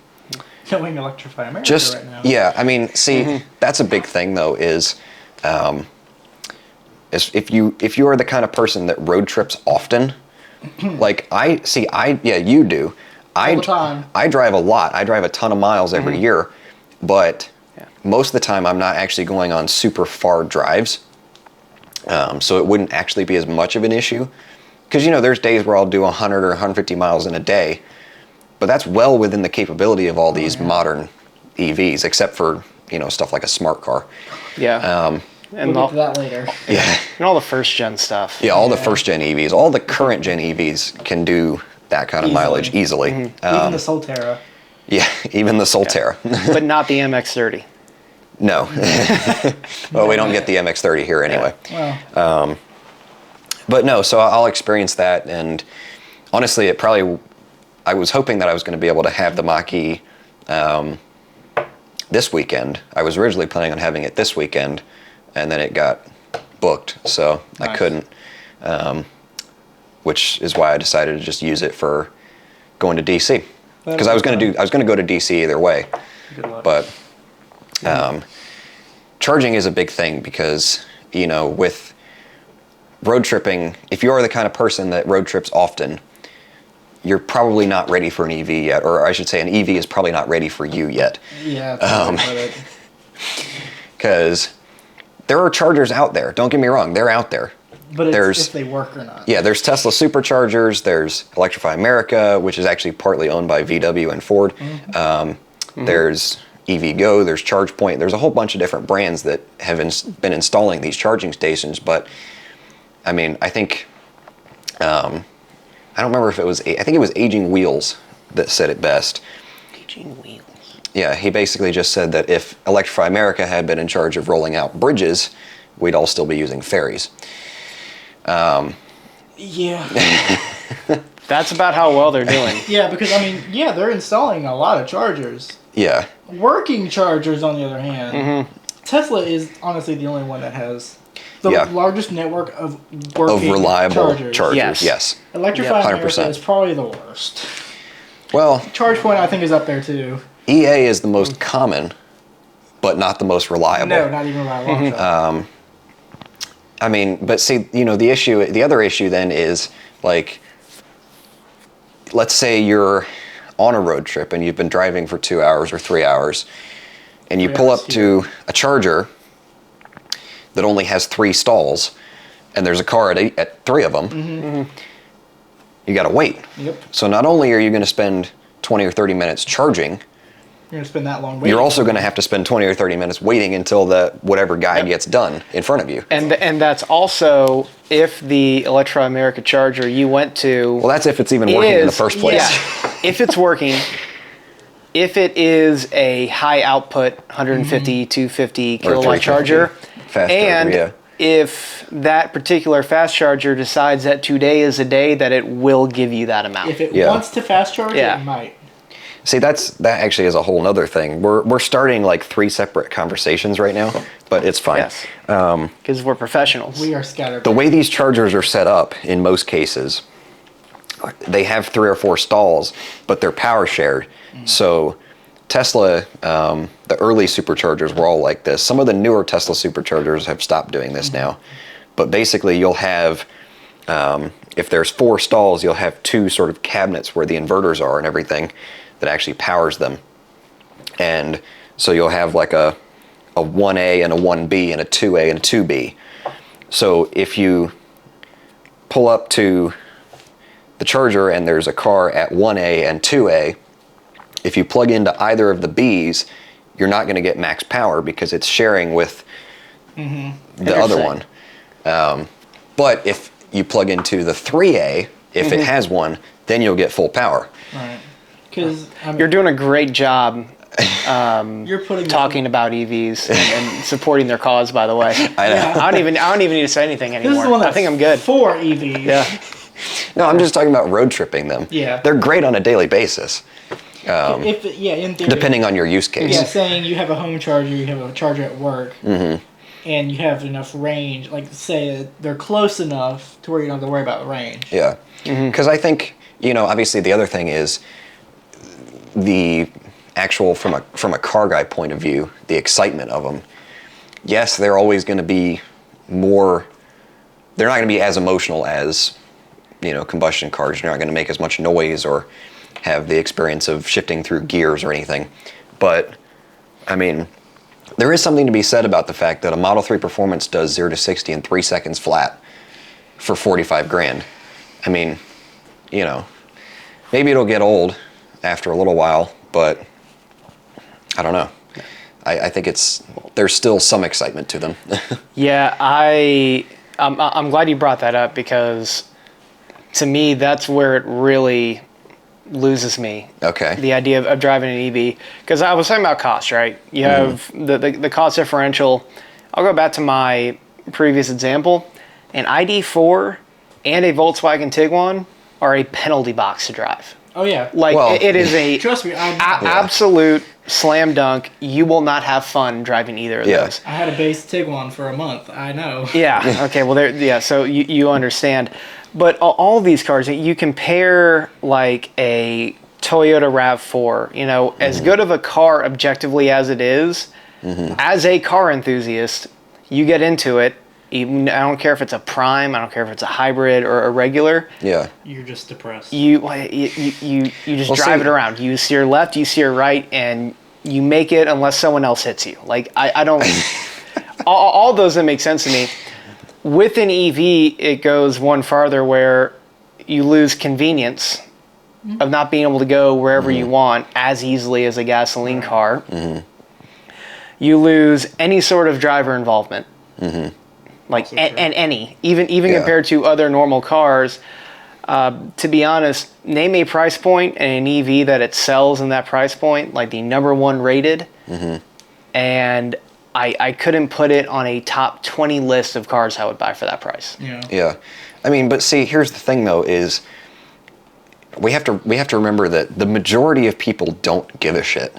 S2: Electrify America
S1: Just
S2: right now.
S1: yeah, I mean, see, that's a big thing though. Is if you are the kind of person that road trips often, like you do.
S2: All the time.
S1: I drive a lot. I drive a ton of miles every year, but most of the time I'm not actually going on super far drives. So it wouldn't actually be as much of an issue. Because, there's days where I'll do 100 or 150 miles in a day, but that's well within the capability of all these modern EVs, except for, stuff like a smart car.
S3: Yeah. And
S2: We'll get to that later.
S1: Yeah.
S3: and all the first gen stuff.
S1: Yeah, all the first gen EVs, all the current gen EVs can do that kind of mileage easily.
S2: Even the Solterra.
S1: Yeah, even the Solterra.
S3: But not the MX-30.
S1: No. Well, we don't get the MX-30 here anyway.
S2: Well,
S1: But no, so I'll experience that, and honestly, I was hoping that I was going to be able to have the Mach-E this weekend. I was originally planning on having it this weekend, and then it got booked, so I couldn't, which is why I decided to just use it for going to DC. Because I was going to go to DC either way.
S2: good luck.
S1: But charging is a big thing because, with road tripping, if you are the kind of person that road trips often, you're probably not ready for an EV yet, or I should say an EV is probably not ready for you yet.
S2: Yeah, that's
S1: Because there are chargers out there. Don't get me wrong, they're out there.
S2: but it's
S1: there's-
S2: if they work or not.
S1: Yeah, there's Tesla Superchargers, there's Electrify America, which is actually partly owned by VW and Ford. There's EVgo, there's ChargePoint, there's a whole bunch of different brands that have been installing these charging stations, but I mean, I think I don't remember if it was, I think it was Aging Wheels that said it best.
S3: Aging Wheels.
S1: Yeah, he basically just said that if Electrify America had been in charge of rolling out bridges, we'd all still be using ferries.
S2: Yeah.
S3: That's about how well they're doing.
S2: Yeah, because I mean, yeah, they're installing a lot of chargers.
S1: Yeah.
S2: Working chargers, on the other hand, Tesla is honestly the only one that has the largest network of working
S1: reliable chargers.
S3: Yes.
S1: Yes.
S2: Electrify America
S1: 100%.
S2: is probably the worst.
S1: Well,
S2: ChargePoint, I think, is up there too.
S1: EA is the most common, but not the most reliable.
S2: No, not even by a long shot.
S1: I mean, but see, the other issue then is, like, let's say you're on a road trip and you've been driving for 2 hours or 3 hours, and you pull up to a charger that only has 3 stalls, and there's a car at 3 of them, you gotta wait.
S2: Yep.
S1: So not only are you gonna spend 20 or 30 minutes charging,
S2: You're going to spend that long waiting.
S1: you're also gonna have to spend 20 or 30 minutes waiting until whatever guide gets done in front of you.
S3: And that's also if the Electrify America charger you went to.
S1: Well, that's if it's even working in the first place.
S3: Yeah, if it's working, if it is a high output 150, 250 kilowatt
S1: 350.
S3: charger,
S1: Fast
S3: and
S1: charger,
S3: if that particular fast charger decides that today is a day that it will give you that amount.
S2: If it wants to fast charge, it might.
S1: See, that actually is a whole nother thing. We're starting like 3 separate conversations right now, but it's fine.
S3: Yes. Because we're professionals.
S2: We are scattered.
S1: The way these chargers are set up, in most cases, they have 3 or 4 stalls, but they're power shared. So Tesla, the early superchargers were all like this. Some of the newer Tesla superchargers have stopped doing this now. But basically, you'll have, if there's 4 stalls, you'll have 2 sort of cabinets where the inverters are and everything that actually powers them. And so you'll have like a 1A and a 1B and a 2A and a 2B. So if you pull up to the charger and there's a car at 1A and 2A, if you plug into either of the Bs, you're not going to get max power because it's sharing with the other one. But if you plug into the 3A, if it has one, then you'll get full power.
S2: Right. Because
S3: You're doing a great job
S2: you're putting
S3: talking about EVs and supporting their cause, by the way.
S1: I know.
S2: Yeah.
S3: I don't even need to say anything
S2: This is
S3: anymore.
S2: the one
S3: I
S2: that's
S3: think I'm good.
S2: for EVs.
S3: Yeah.
S1: No, I'm just talking about road tripping them.
S2: Yeah.
S1: They're great on a daily basis,
S2: In theory.
S1: depending on your use case.
S2: Yeah, saying you have a home charger, you have a charger at work, and you have enough range. Like, say they're close enough to where you don't have to worry about range.
S1: Yeah. Because I think, obviously the other thing is the actual, from a car guy point of view, the excitement of them. Yes, they're always going to be more, they're not going to be as emotional as, combustion cars. You're not going to make as much noise or have the experience of shifting through gears or anything. But, I mean, there is something to be said about the fact that a Model 3 Performance does 0 to 60 in 3 seconds flat for $45,000. I mean, maybe it'll get old after a little while, but I don't know. I think there's still some excitement to them.
S3: Yeah, I'm glad you brought that up because to me that's where it really loses me.
S1: Okay.
S3: The idea of driving an EV, because I was talking about cost, right? You have the cost differential. I'll go back to my previous example. An ID4 and a Volkswagen Tiguan are a penalty box to drive.
S2: Oh, yeah.
S3: Like,
S1: Well,
S3: it is a
S2: Trust me,
S3: absolute slam dunk. You will not have fun driving either of those.
S2: I had a base Tiguan for a month. I know.
S3: Yeah. Okay. Well, so you understand, but all these cars, you compare like a Toyota RAV4. As good of a car objectively as it is, as a car enthusiast, you get into it. Even, I don't care if it's a prime. I don't care if it's a hybrid or a regular.
S1: Yeah.
S2: You're just depressed.
S3: You just drive it around. You steer left, you steer right, and you make it unless someone else hits you. Like I don't. all those that make sense to me. With an EV, it goes one farther where you lose convenience of not being able to go wherever you want as easily as a gasoline car. You lose any sort of driver involvement. Like and any even compared to other normal cars, To be honest, name a price point and an EV that it sells in that price point, like the number one rated, and I couldn't put it on a top 20 list of cars I would buy for that price.
S2: Yeah.
S1: Yeah. I mean, but see, here's the thing though, is we have to remember that the majority of people don't give a shit.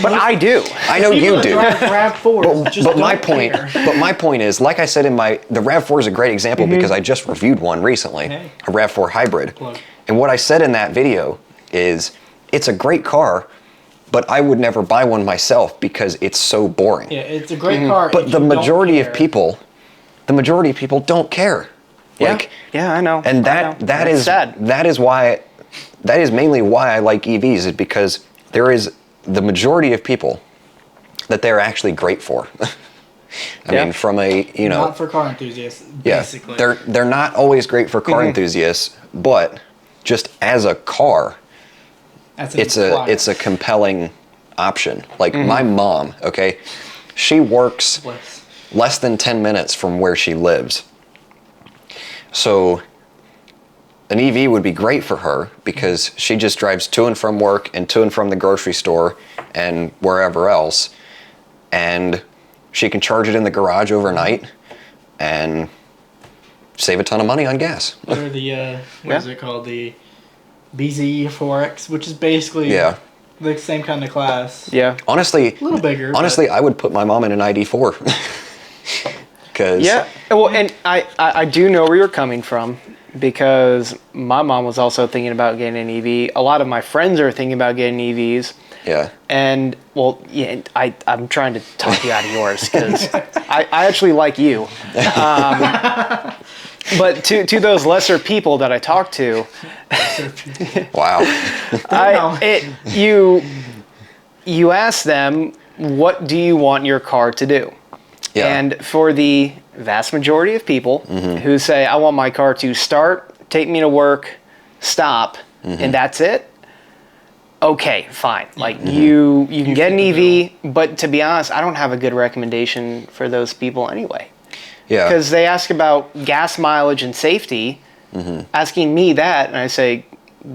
S3: But I do.
S1: I know
S2: People
S1: you
S2: that
S1: do.
S2: drive RAV4s just
S1: But my
S2: don't
S1: point,
S2: care.
S1: but my point is, like I said the RAV4 is a great example because I just reviewed one recently,
S2: Hey.
S1: a RAV4 hybrid.
S2: Plug.
S1: And what I said in that video is, it's a great car, but I would never buy one myself because it's so boring.
S2: Yeah, it's a great car.
S1: But
S2: if
S1: the
S2: you don't
S1: majority of
S2: care.
S1: people, don't care. Like,
S3: Yeah, I know.
S1: and
S3: I know.
S1: that
S3: It's
S1: is
S3: sad.
S1: that is mainly why I like EVs, is because there is the majority of people that they're actually great for. I
S3: Yeah.
S1: mean, from a
S2: Not for car enthusiasts,
S1: yeah,
S2: basically.
S1: they're not always great for car enthusiasts, but just as a car,
S2: That's
S1: it's a compelling option. Like my mom, okay, she works less than 10 minutes from where she lives. So an EV would be great for her because she just drives to and from work and to and from the grocery store and wherever else. And she can charge it in the garage overnight and save a ton of money on gas.
S2: Or the, what is it called? The BZ4X, which is basically
S1: Yeah.
S2: the same kind of class.
S3: Yeah.
S1: Honestly,
S2: A little bigger.
S1: honestly, I would put my mom in an ID4. Because
S3: Yeah. Well, and I do know where you're coming from because my mom was also thinking about getting an EV. A lot of my friends are thinking about getting EVs.
S1: yeah,
S3: And, well, yeah, I'm trying to talk you out of yours because I actually like you. But to those lesser people that I talk to,
S1: wow.
S3: you ask them, what do you want your car to do?
S1: Yeah.
S3: And for the vast majority of people who say, I want my car to start, take me to work, stop, and that's it, okay, fine. Like, you can get an EV, but to be honest, I don't have a good recommendation for those people anyway.
S1: Yeah.
S3: Because they ask about gas mileage and safety, asking me that, and I say,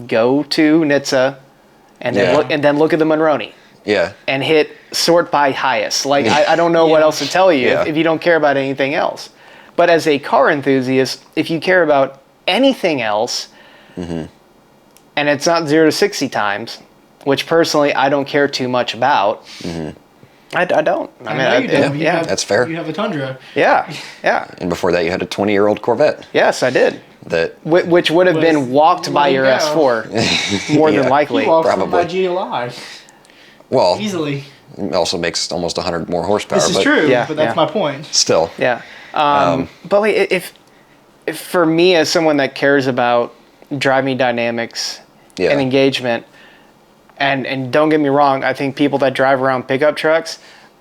S3: go to NHTSA, and then
S1: Yeah.
S3: look at the Monroney
S1: Yeah.
S3: and hit sort by highest. Like, I don't know what else to tell you
S1: Yeah.
S3: if you don't care about anything else. But as a car enthusiast, if you care about anything else, and it's not 0 to 60 times, which personally I don't care too much about, I don't.
S2: I know you do.
S3: yeah.
S1: That's fair.
S2: You have a Tundra.
S3: Yeah, yeah.
S1: And before that, you had a 20-year-old Corvette
S3: Yes, I did.
S1: that,
S3: Which would have been walked by
S2: Let
S3: your
S2: it go.
S3: S4, more
S1: Yeah.
S3: than likely.
S2: You walked from
S1: probably.
S2: my GLI
S1: well,
S2: easily.
S1: it also makes almost 100 more horsepower.
S2: This is
S1: but
S2: true,
S3: Yeah,
S2: but that's
S3: yeah.
S2: my point.
S1: Still.
S3: Yeah. But like, if for me as someone that cares about driving dynamics
S1: Yeah.
S3: and engagement, and don't get me wrong, I think people that drive around pickup trucks,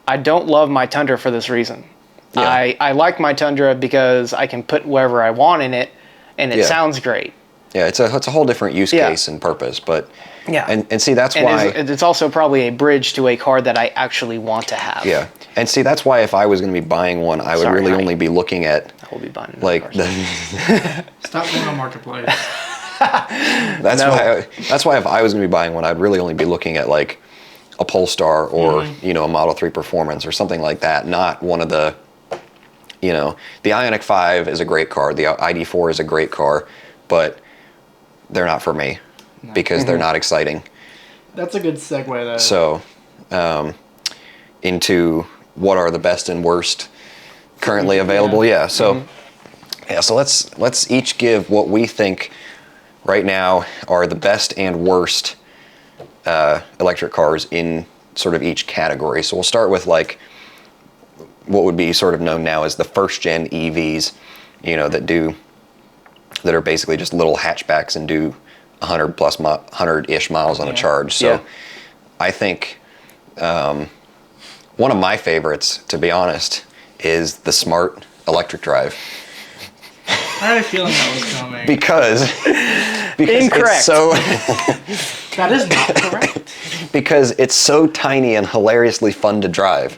S3: I don't love my Tundra for this reason.
S1: Yeah.
S3: I like my Tundra because I can put wherever I want in it, and it
S1: Yeah.
S3: sounds great.
S1: Yeah, it's a whole different use
S3: Yeah.
S1: case and purpose, but
S3: Yeah.
S1: and see that's
S3: And
S1: why
S3: it's also probably a bridge to a car that I actually want to have.
S1: yeah, and see that's why if I was going to be buying one, I would
S3: Sorry,
S1: really
S3: honey.
S1: only be looking at
S3: I will be buying another
S1: like
S3: car.
S2: Stop going on Marketplace.
S1: that's
S3: No.
S1: why if I was going to be buying one, I'd really only be looking at like a Polestar or a Model 3 Performance or something like that, not one of the the Ioniq 5 is a great car, the ID4 is a great car, but they're not for me because they're not exciting.
S2: That's a good segue, though.
S1: So, into what are the best and worst currently available? Yeah. So, so let's each give what we think right now are the best and worst electric cars in sort of each category. So we'll start with like what would be sort of known now as the first gen EVs, that are basically just little hatchbacks and do 100-ish miles on a charge. So
S3: Yeah.
S1: I think one of my favorites, to be honest, is the Smart Electric Drive.
S2: I had a feeling that was coming.
S1: Because
S3: Incorrect.
S1: it's so
S2: That is not correct.
S1: because it's so tiny and hilariously fun to drive.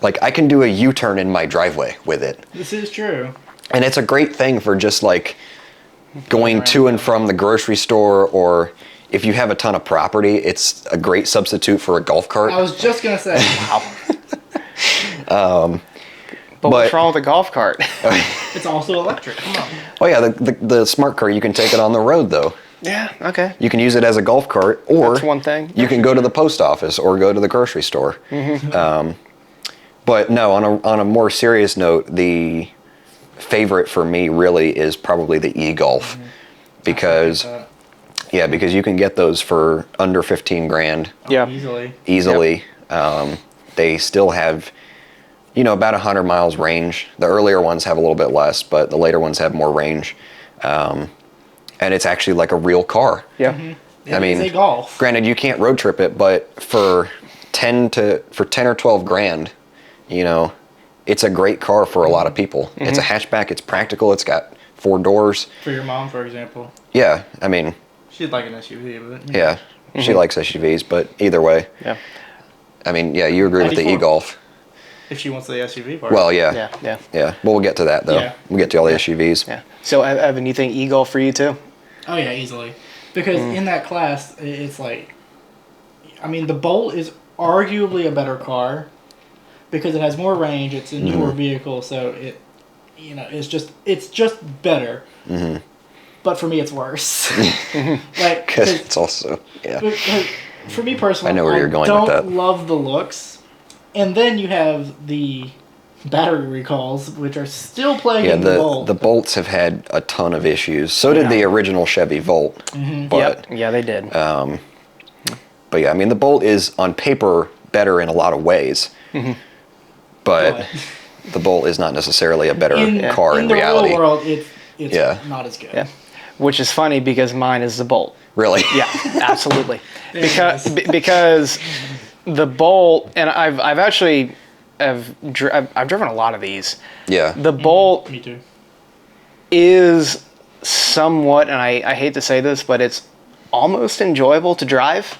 S1: Like I can do a U-turn in my driveway with it.
S2: This is true.
S1: And it's a great thing for just like going to and from the grocery store, or if you have a ton of property, it's a great substitute for a golf cart.
S2: I was just gonna say.
S3: But what's wrong with a golf cart?
S2: It's also electric. Come on.
S1: Oh yeah, the smart cart, you can take it on the road though.
S3: Yeah, okay.
S1: You can use it as a golf cart, or
S3: That's one thing.
S1: you can go to the post office or go to the grocery store. But no, on a more serious note, the favorite for me really is probably the e-golf, because because you can get those for under 15 grand
S3: Yeah.
S2: Easily.
S1: They still have, about 100 miles range. The earlier ones have a little bit less, but the later ones have more range. And it's actually like a real car.
S3: Yeah.
S2: I mean, it's a golf.
S1: Granted, you can't road trip it, but for 10 or 12 grand, it's a great car for a lot of people. It's a hatchback. It's practical. It's got 4 doors.
S2: For your mom, for example.
S1: Yeah, I mean.
S2: She'd like an SUV, but.
S1: Yeah, she likes SUVs, but either way.
S3: Yeah.
S1: I mean, yeah, you agree with the
S2: 94.
S1: e-Golf.
S2: If she wants the SUV part.
S1: Well, yeah.
S3: Yeah.
S1: Yeah, well, we'll get to that, though.
S2: Yeah.
S1: We'll get to all the SUVs.
S3: Yeah. So, Evan, you think e-golf for you too?
S2: Oh yeah, easily. Because in that class, it's like, I mean, the Bolt is arguably a better car because it has more range. It's a newer vehicle, so it's just better. But for me, it's worse. Like,
S1: Because it's also,
S2: because for me personally,
S1: I know where you're going
S2: don't
S1: with that.
S2: love the looks, and then you have the battery recalls, which are still plaguing the Bolt.
S1: the Bolts have had a ton of issues. So did the original Chevy Volt. But,
S3: Yeah, they did.
S1: but yeah, I mean, the Bolt is on paper better in a lot of ways. But the Bolt is not necessarily a better car in reality.
S2: In the real world, it's not as good.
S3: Yeah. Which is funny because mine is the Bolt.
S1: Really?
S3: Yeah, absolutely. because the Bolt, and I've actually I've driven a lot of these.
S1: Yeah.
S3: The Bolt
S2: Me too.
S3: is somewhat, and I hate to say this, but it's almost enjoyable to drive.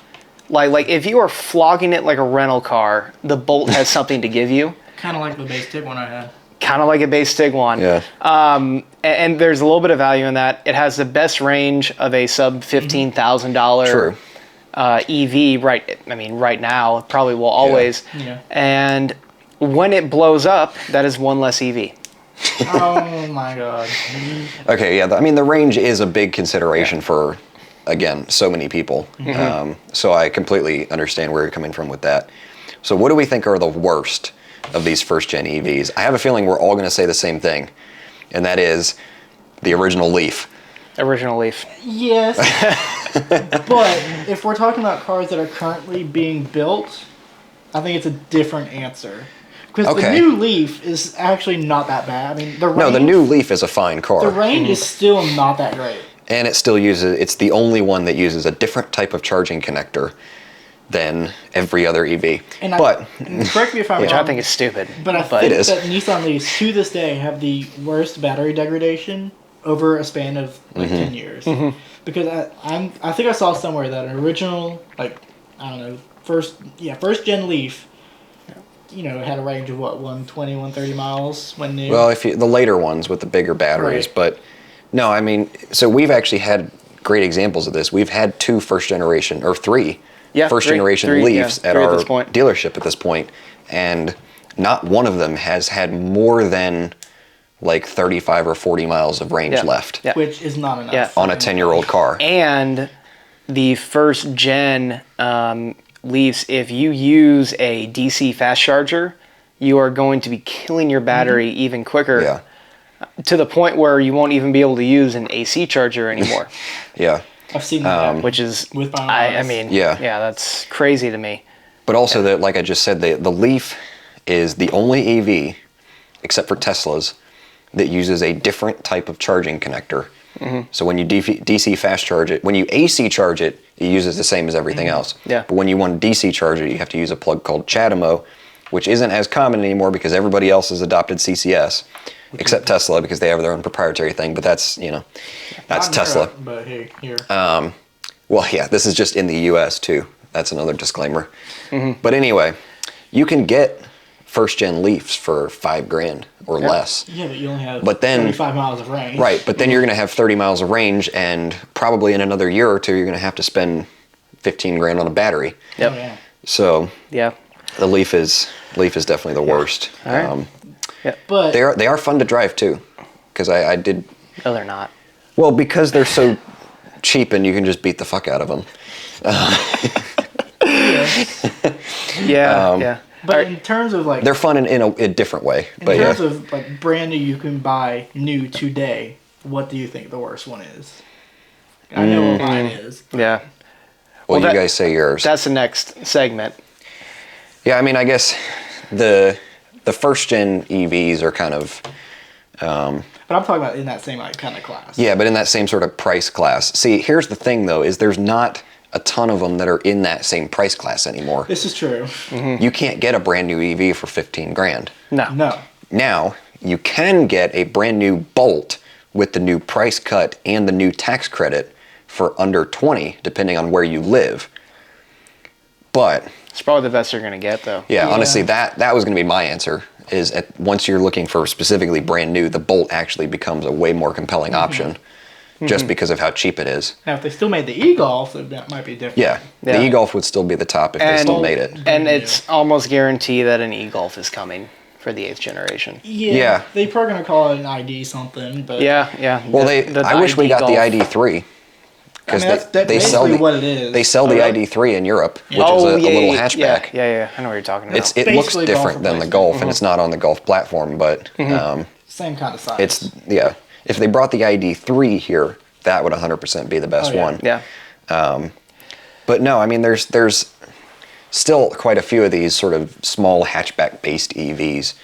S3: Like if you are flogging it like a rental car, the Bolt has something to give you.
S2: Kind of like the base Tiguan I had.
S3: Kind of like a base Tiguan.
S1: Yeah.
S3: And there's a little bit of value in that. It has the best range of a sub $15,000
S1: True.
S3: EV. Right now, it probably will always.
S2: Yeah.
S3: And when it blows up, that is one less EV.
S2: Oh my god.
S1: Okay, yeah. I mean, the range is a big consideration for, again, so many people. So I completely understand where you're coming from with that. So what do we think are the worst of these first-gen EVs? I have a feeling we're all going to say the same thing, and that is the original Leaf.
S3: Original Leaf.
S2: Yes. But if we're talking about cars that are currently being built, I think it's a different answer. Because the new Leaf is actually not that bad. I mean,
S1: the new Leaf is a fine car.
S2: The range is still not that great.
S1: And it still it's the only one that uses a different type of charging connector than every other EV.
S2: And correct me if I'm
S3: Which
S2: wrong.
S3: I think is stupid.
S2: But I think
S1: It is.
S2: that Nissan Leafs to this day have the worst battery degradation over a span of 10 years. Because I think I saw somewhere that an original, first gen Leaf, had a range of 120, 130 miles when new.
S1: Well, the later ones with the bigger batteries,
S2: Right.
S1: but no, I mean, so we've actually had great examples of this. We've had 2 first generation, or 3 first generation
S3: three,
S1: Leafs at
S3: three
S1: our
S3: at this point.
S1: dealership at this point, and not one of them has had more than like 35 or 40 miles of range left
S2: Which is not enough.
S3: Yeah.
S1: on a 10-year-old car.
S3: And the first gen Leafs, if you use a DC fast charger, you are going to be killing your battery even quicker.
S1: Yeah.
S3: To the point where you won't even be able to use an AC charger anymore.
S1: Yeah.
S2: I've seen that.
S3: Which is,
S2: With my
S3: I
S2: eyes.
S3: mean,
S1: Yeah.
S3: that's crazy to me.
S1: But also, that, like I just said, the Leaf is the only EV, except for Tesla's, that uses a different type of charging connector. So when you DC fast charge it, when you AC charge it, it uses the same as everything else.
S3: Yeah.
S1: But when you want to DC charge it, you have to use a plug called CHAdeMO, which isn't as common anymore because everybody else has adopted CCS, except Tesla because they have their own proprietary thing. But that's that's
S2: Not in
S1: Tesla.
S2: Europe, but hey, here.
S1: Well, yeah, this is just in the U.S. too. That's another disclaimer. But anyway, you can get first-gen Leafs for $5,000 or less.
S2: Yeah, but you only have
S1: But then-
S2: 35 miles of range.
S1: Right, but then you're going to have 30 miles of range, and probably in another year or two, you're going to have to spend 15 grand on a battery.
S3: Yep.
S2: Oh, yeah.
S1: So
S3: Yeah.
S1: the Leaf is definitely the worst.
S3: All right.
S2: But
S1: They are fun to drive too, because I did
S3: No, they're not.
S1: well because they're so cheap and you can just beat the fuck out of them.
S3: Yeah. Yeah.
S2: but in terms of like
S1: They're fun in a different way.
S2: in
S1: But
S2: terms
S1: yeah,
S2: of like brand new you can buy new today, what do you think the worst one is? I know what mine is.
S3: Yeah.
S1: well,
S3: that-
S1: you guys say yours.
S3: That's the next segment.
S1: Yeah, I mean, I guess the first gen EVs are kind of
S2: But I'm talking about in that same like kind of class.
S1: yeah, but in that same sort of price class. See, here's the thing though: is there's not a ton of them that are in that same price class anymore.
S2: This is true.
S1: You can't get a brand new EV for 15 grand.
S3: No.
S2: No.
S1: Now, you can get a brand new Bolt with the new price cut and the new tax credit for under 20, depending on where you live. But
S3: It's probably the best you're going to get, though.
S1: yeah,
S2: Yeah.
S1: honestly, that was going to be my answer. Is once you're looking for specifically brand new, the Bolt actually becomes a way more compelling option, just because of how cheap it is.
S2: Now if they still made the e-Golf, it might be different.
S1: Yeah,
S3: Yeah.
S1: the e-Golf would still be the top if they
S3: And-
S1: still made it.
S3: And it's almost guaranteed that an e-Golf is coming for the 8th generation.
S1: Yeah.
S2: They probably gonna call it an ID something, but
S3: Yeah, yeah.
S1: Well, I wish we got the
S3: ID
S1: ID3 because
S2: that's
S1: they sell
S2: basically
S1: the,
S2: what it is.
S1: They sell the
S2: Oh,
S1: ID3 in Europe, which
S3: Oh,
S1: is a
S3: yeah,
S1: little
S3: yeah,
S1: hatchback.
S3: Yeah. I know what you're talking about.
S1: It looks
S2: Basically
S1: different
S2: Golf
S1: than the
S2: replacement.
S1: Golf, and it's not on the Golf platform, but
S2: Same kind of size.
S1: it's yeah. If they brought the ID3 here, that would 100% be the best
S2: Oh, yeah.
S1: one.
S3: yeah.
S1: But no, I mean there's still quite a few of these sort of small hatchback based EVs.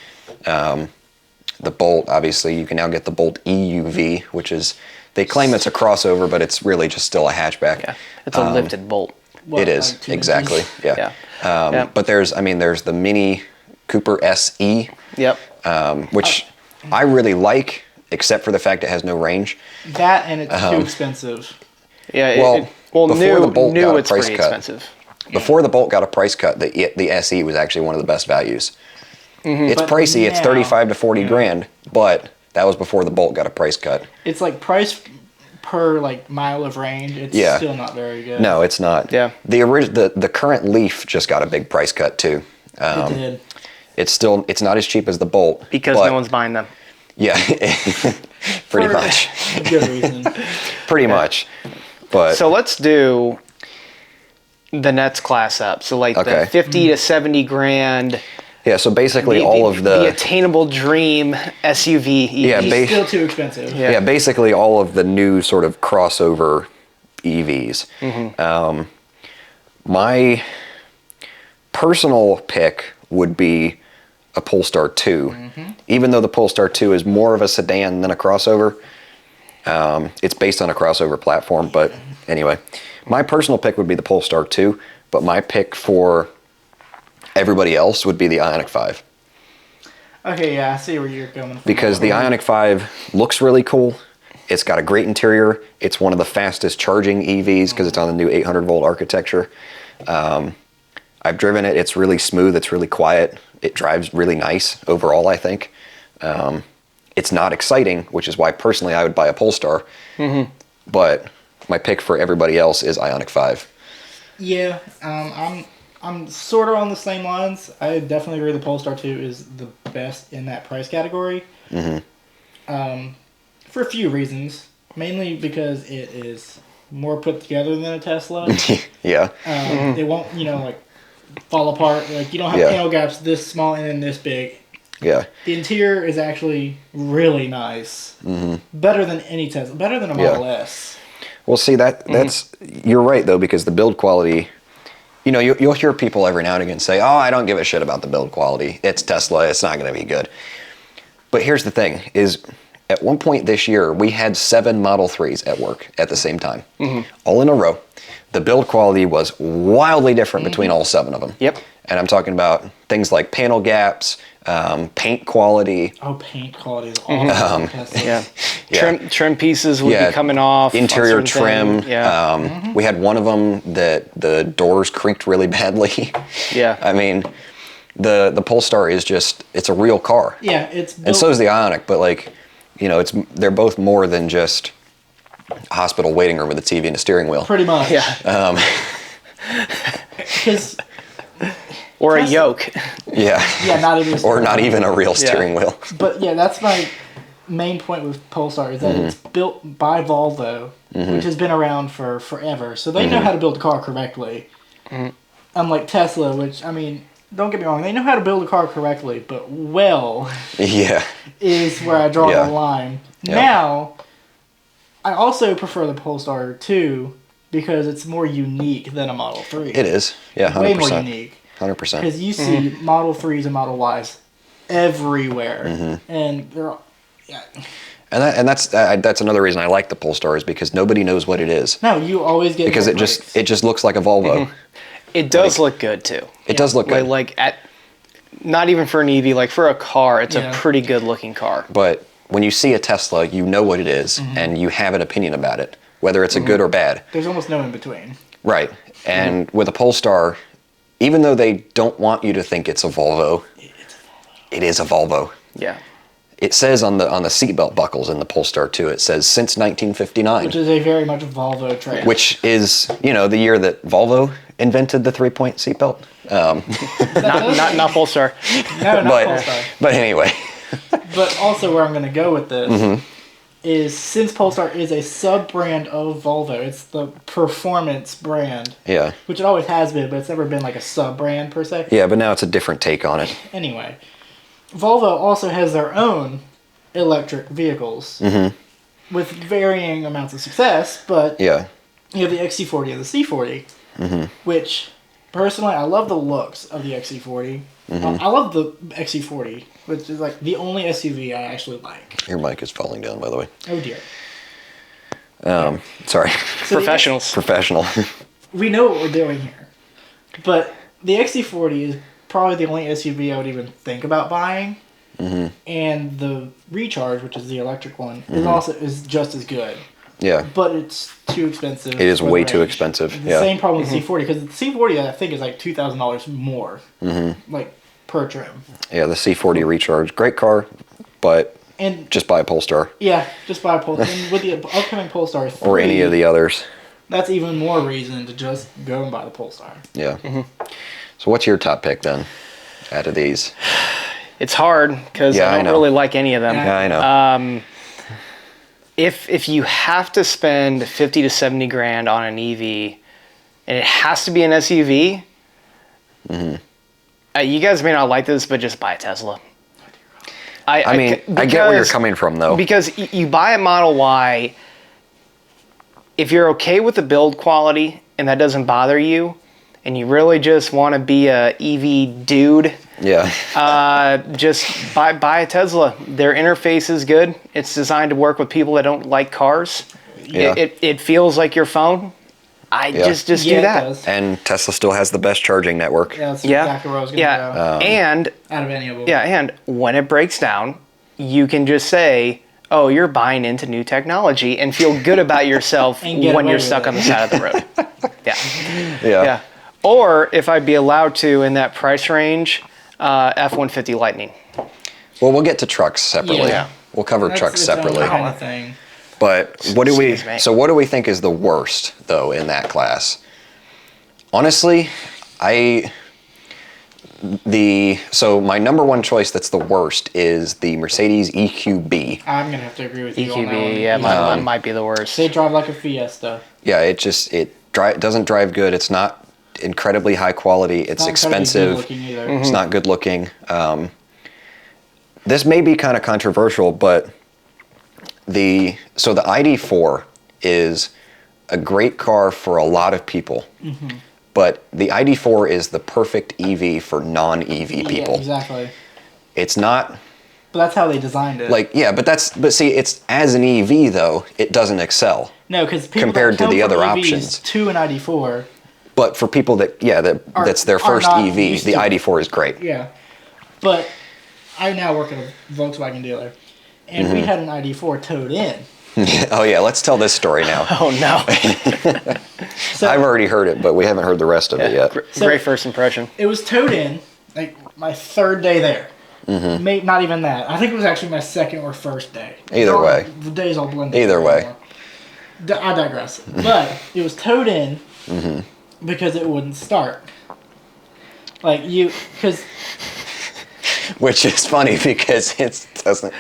S1: The Bolt, obviously, you can now get the Bolt EUV, which is they claim it's a crossover, but it's really just still a hatchback.
S3: Yeah. It's a lifted Bolt.
S2: What,
S1: It is
S2: like 2
S1: exactly,
S2: inches?
S1: yeah.
S3: Yeah.
S1: But there's the Mini Cooper SE,
S3: Yep.
S1: which I really like, except for the fact it has no range.
S2: That and it's too expensive.
S3: Yeah.
S1: Well, before the Bolt got a
S3: it's
S1: price
S3: pretty
S1: cut.
S3: expensive.
S1: Before the Bolt got a price cut, the SE was actually one of the best values. It's
S2: But
S1: pricey. It's
S2: now-
S1: 35 to 40 grand, but that was before the Bolt got a price cut.
S2: It's like price per like mile of range. It's
S1: Yeah.
S2: still not very good.
S1: No, it's not.
S3: Yeah.
S1: The current Leaf just got a big price cut too.
S2: It did.
S1: It's not as cheap as the Bolt
S3: Because
S1: but-
S3: no one's buying them.
S1: Yeah, pretty
S2: For
S1: much,
S2: a good reason.
S1: pretty much. But
S3: So let's do the next class up. So like
S1: Okay.
S3: the 50 to 70 grand.
S1: yeah, so basically all of
S3: the
S1: the
S3: attainable dream SUV.
S1: Yeah,
S3: EV.
S1: ba-
S2: Still too expensive.
S3: Yeah.
S1: yeah, basically all of the new sort of crossover EVs. My personal pick would be a Polestar 2. Even though the Polestar 2 is more of a sedan than a crossover, it's based on a crossover platform. But anyway, my personal pick would be the Polestar 2, but my pick for everybody else would be the Ioniq 5.
S2: Okay, yeah, I see where you're going. From
S1: Because the Ioniq 5 looks really cool. It's got a great interior. It's one of the fastest charging EVs because it's on the new 800 volt architecture. I've driven it. It's really smooth. It's really quiet. It drives really nice overall, I think. It's not exciting, which is why personally I would buy a Polestar. But my pick for everybody else is Ioniq 5.
S2: Yeah, I'm sort of on the same lines. I definitely agree the Polestar 2 is the best in that price category. For a few reasons. Mainly because it is more put together than a Tesla.
S1: Yeah.
S2: It won't, like, fall apart. Like, you don't have
S1: Yeah.
S2: panel gaps this small and then this big.
S1: Yeah.
S2: The interior is actually really nice. Better than any Tesla. Better than a
S1: Yeah.
S2: Model S.
S1: Well, see, that's you're right, though, because the build quality, you'll hear people every now and again say, oh, I don't give a shit about the build quality. It's Tesla. It's not going to be good. But here's the thing, is at one point this year, we had 7 Model 3s at work at the same time, all in a row. The build quality was wildly different between all 7 of them.
S3: Yep.
S1: And I'm talking about things like panel gaps, paint quality.
S2: Oh, paint quality is awful. Tesla.
S3: Yeah.
S1: Yeah.
S3: Trim pieces would
S1: Yeah,
S3: be coming off. on
S1: interior
S3: certain
S1: trim.
S3: things.
S1: We had one of them that the doors creaked really badly.
S3: Yeah.
S1: I mean, the Polestar is just, it's a real car.
S2: Yeah, it's built,
S1: And so is the Ioniq, but like, you know, they're both more than just a hospital waiting room with a TV and a steering wheel.
S2: pretty much.
S3: Yeah.
S2: Because
S3: Or a
S2: Tesla-
S3: yoke.
S1: Yeah.
S2: yeah, not even
S1: Or not even a real steering wheel.
S2: But yeah, that's my main point with Polestar is that it's built by Volvo, which has been around for forever. So they know how to build a car correctly. Unlike Tesla, which, I mean, don't get me wrong, they know how to build a car correctly, but well
S1: Yeah.
S2: is where I draw
S1: Yeah.
S2: the line.
S1: Yeah.
S2: Now, I also prefer the Polestar 2 because it's more unique than a Model 3.
S1: It is. Yeah, 100%.
S2: Way more unique.
S1: 100%.
S2: Because you see Model 3s and Model Ys everywhere. And they're all, yeah.
S1: And that's another reason I like the Polestar is because nobody knows what it is.
S2: No, you always get
S1: Because
S2: more
S1: it just looks like a Volvo.
S3: It does look good too.
S1: It does look good.
S3: Like at, not even for an EV, like for a car, it's
S2: Yeah.
S3: a pretty good looking car.
S1: But when you see a Tesla, you know what it is, and you have an opinion about it, whether it's a good or bad.
S2: There's almost no in between.
S1: Right. And with a Polestar, even though they don't want you to think it's a Volvo, it is a Volvo.
S3: Yeah.
S1: It says on the seatbelt buckles in the Polestar 2, it says since 1959.
S2: Which is a very much Volvo trait.
S1: Which is, you know, the year that Volvo invented the 3-point seatbelt.
S3: Not Polestar.
S2: No, not
S1: But
S2: Polestar.
S1: but anyway,
S2: But also where I'm going to go with this is since Polestar is a sub-brand of Volvo, it's the performance brand,
S1: yeah,
S2: which it always has been, but it's never been like a sub-brand per se.
S1: yeah. But now it's a different take on it.
S2: Anyway, Volvo also has their own electric vehicles with varying amounts of success, but
S1: Yeah,
S2: you have the XC40 and the C40, which personally I love the looks of the XC40. I love the XC40, which is like the only SUV I actually like.
S1: your mic is falling down, by the way.
S2: Oh dear.
S1: Sorry,
S2: So the
S3: Professionals.
S1: professional.
S2: we know what we're doing here. But the XC40 is probably the only SUV I would even think about buying. And the Recharge, which is the electric one, is just as good.
S1: Yeah,
S2: But it's too expensive.
S1: it is
S2: for the
S1: way too
S2: range.
S1: expensive.
S2: The
S1: Yeah,
S2: same problem with the C40, because the C40 I think is like $2,000 more, like per trim.
S1: yeah. The C40 Recharge, great car, but
S2: And
S1: just buy a Polestar
S2: yeah, just buy a Polestar. And with the upcoming Polestar 3,
S1: or any of the others.
S2: that's even more reason to just go and buy the Polestar.
S1: Yeah. So what's your top pick then, out of these?
S3: It's hard because
S1: Yeah, I
S3: I don't
S1: know.
S3: really like any of them.
S2: Yeah.
S1: Yeah, I know.
S3: If you have to spend 50 to 70 grand on an EV, and it has to be an SUV, you guys may not like this, but just buy a Tesla.
S1: I mean, I get where you're
S3: because-
S1: coming from, though.
S3: Because you buy a Model Y, if you're okay with the build quality and that doesn't bother you, and you really just want to be a EV dude,
S1: Yeah.
S3: just buy a Tesla. Their interface is good. It's designed to work with people that don't like cars.
S1: Yeah.
S3: It feels like your phone.
S1: Yeah.
S3: Just do
S2: Yeah, it
S3: that.
S2: does.
S1: And Tesla still has the best charging network.
S2: Yeah, that's
S3: Yeah.
S2: exactly where I was going to
S3: Yeah.
S2: go.
S3: And
S2: Out of any of them.
S3: yeah, and when it breaks down, you can just say, "Oh, you're buying into new technology," and feel good about yourself
S2: And get
S3: when
S2: away
S3: you're
S2: with
S3: stuck
S2: it.
S3: on the side of the road. Yeah.
S1: Yeah.
S3: Yeah. Or if I'd be allowed to in that price range, F-150 Lightning.
S1: Well, we'll get to trucks separately.
S2: Yeah.
S1: We'll cover
S2: That's
S1: trucks
S2: its own
S1: separately.
S2: kind of thing.
S1: But what do we?
S3: Excuse me.
S1: So what do we think is the worst though in that class? Honestly, so my number one choice that's the worst is the Mercedes EQB.
S2: I'm going to have to agree with you on that one.
S3: EQB, yeah, mine might be the worst.
S2: They drive like a Fiesta.
S1: Yeah, it doesn't drive good. It's not incredibly high quality. It's
S2: Not incredibly
S1: expensive.
S2: good-looking either.
S1: It's not good looking. This may be kind of controversial, but the ID4 is a great car for a lot of people. But the ID4 is the perfect EV for non-EV people.
S2: Yeah, exactly.
S1: It's not
S2: But that's how they designed it.
S1: but see, it's as an EV though, it doesn't excel.
S2: no, because
S1: compared to the other options.
S2: to an ID4,
S1: But for people that's their
S2: are
S1: first
S2: not
S1: EV,
S2: used
S1: the
S2: to-
S1: ID4 is great.
S2: yeah. But I now work at a Volkswagen dealer, and
S1: Mm-hmm.
S2: we had an ID4 towed in.
S1: Oh yeah, let's tell this story now.
S3: Oh no.
S2: So
S1: I've already heard it, but we haven't heard the rest of it yet.
S2: So-
S3: Great first impression.
S2: it was towed in. Like my third day there. Maybe not even that. I think it was actually my second or first day.
S1: Either way.
S2: The days all blended.
S1: Either way.
S2: I digress. But it was towed in because it wouldn't start. Like because
S1: Which is funny because it doesn't.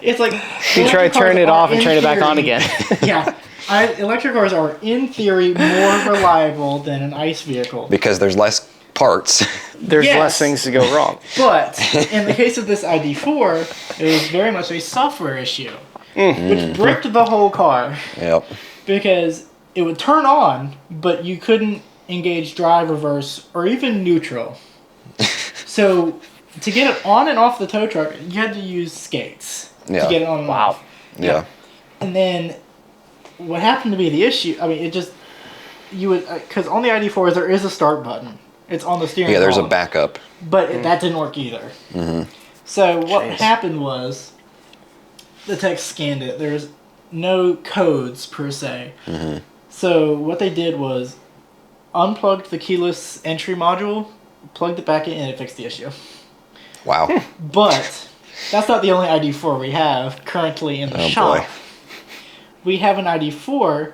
S2: it's like
S3: You try to turn it off and turn it back on
S2: theory-
S3: again.
S2: Yeah. Electric cars are, in theory, more reliable than an ICE vehicle.
S1: Because there's less parts.
S3: There's
S2: Yes.
S3: less things to go wrong.
S2: But in the case of this ID4, it was very much a software issue, which bricked the whole car
S1: Yep.
S2: because it would turn on, but you couldn't engage drive, reverse, or even neutral. So to get it on and off the tow truck, you had to use skates
S1: Yeah.
S2: to get it on and
S3: Wow.
S2: off.
S1: Yeah.
S2: And then what happened to be the issue, I mean, it just, you would, because on the ID4 there is a start button. It's on the steering
S1: Yeah, there's a
S2: column.
S1: backup.
S2: But that didn't work either. So what
S3: Jeez.
S2: happened was the tech scanned it. There's no codes per se. So what they did was unplugged the keyless entry module, plugged it back in, and it fixed the issue.
S1: Wow.
S2: But that's not the only ID4 we have currently in the
S1: Oh,
S2: shop.
S1: boy.
S2: We have an ID4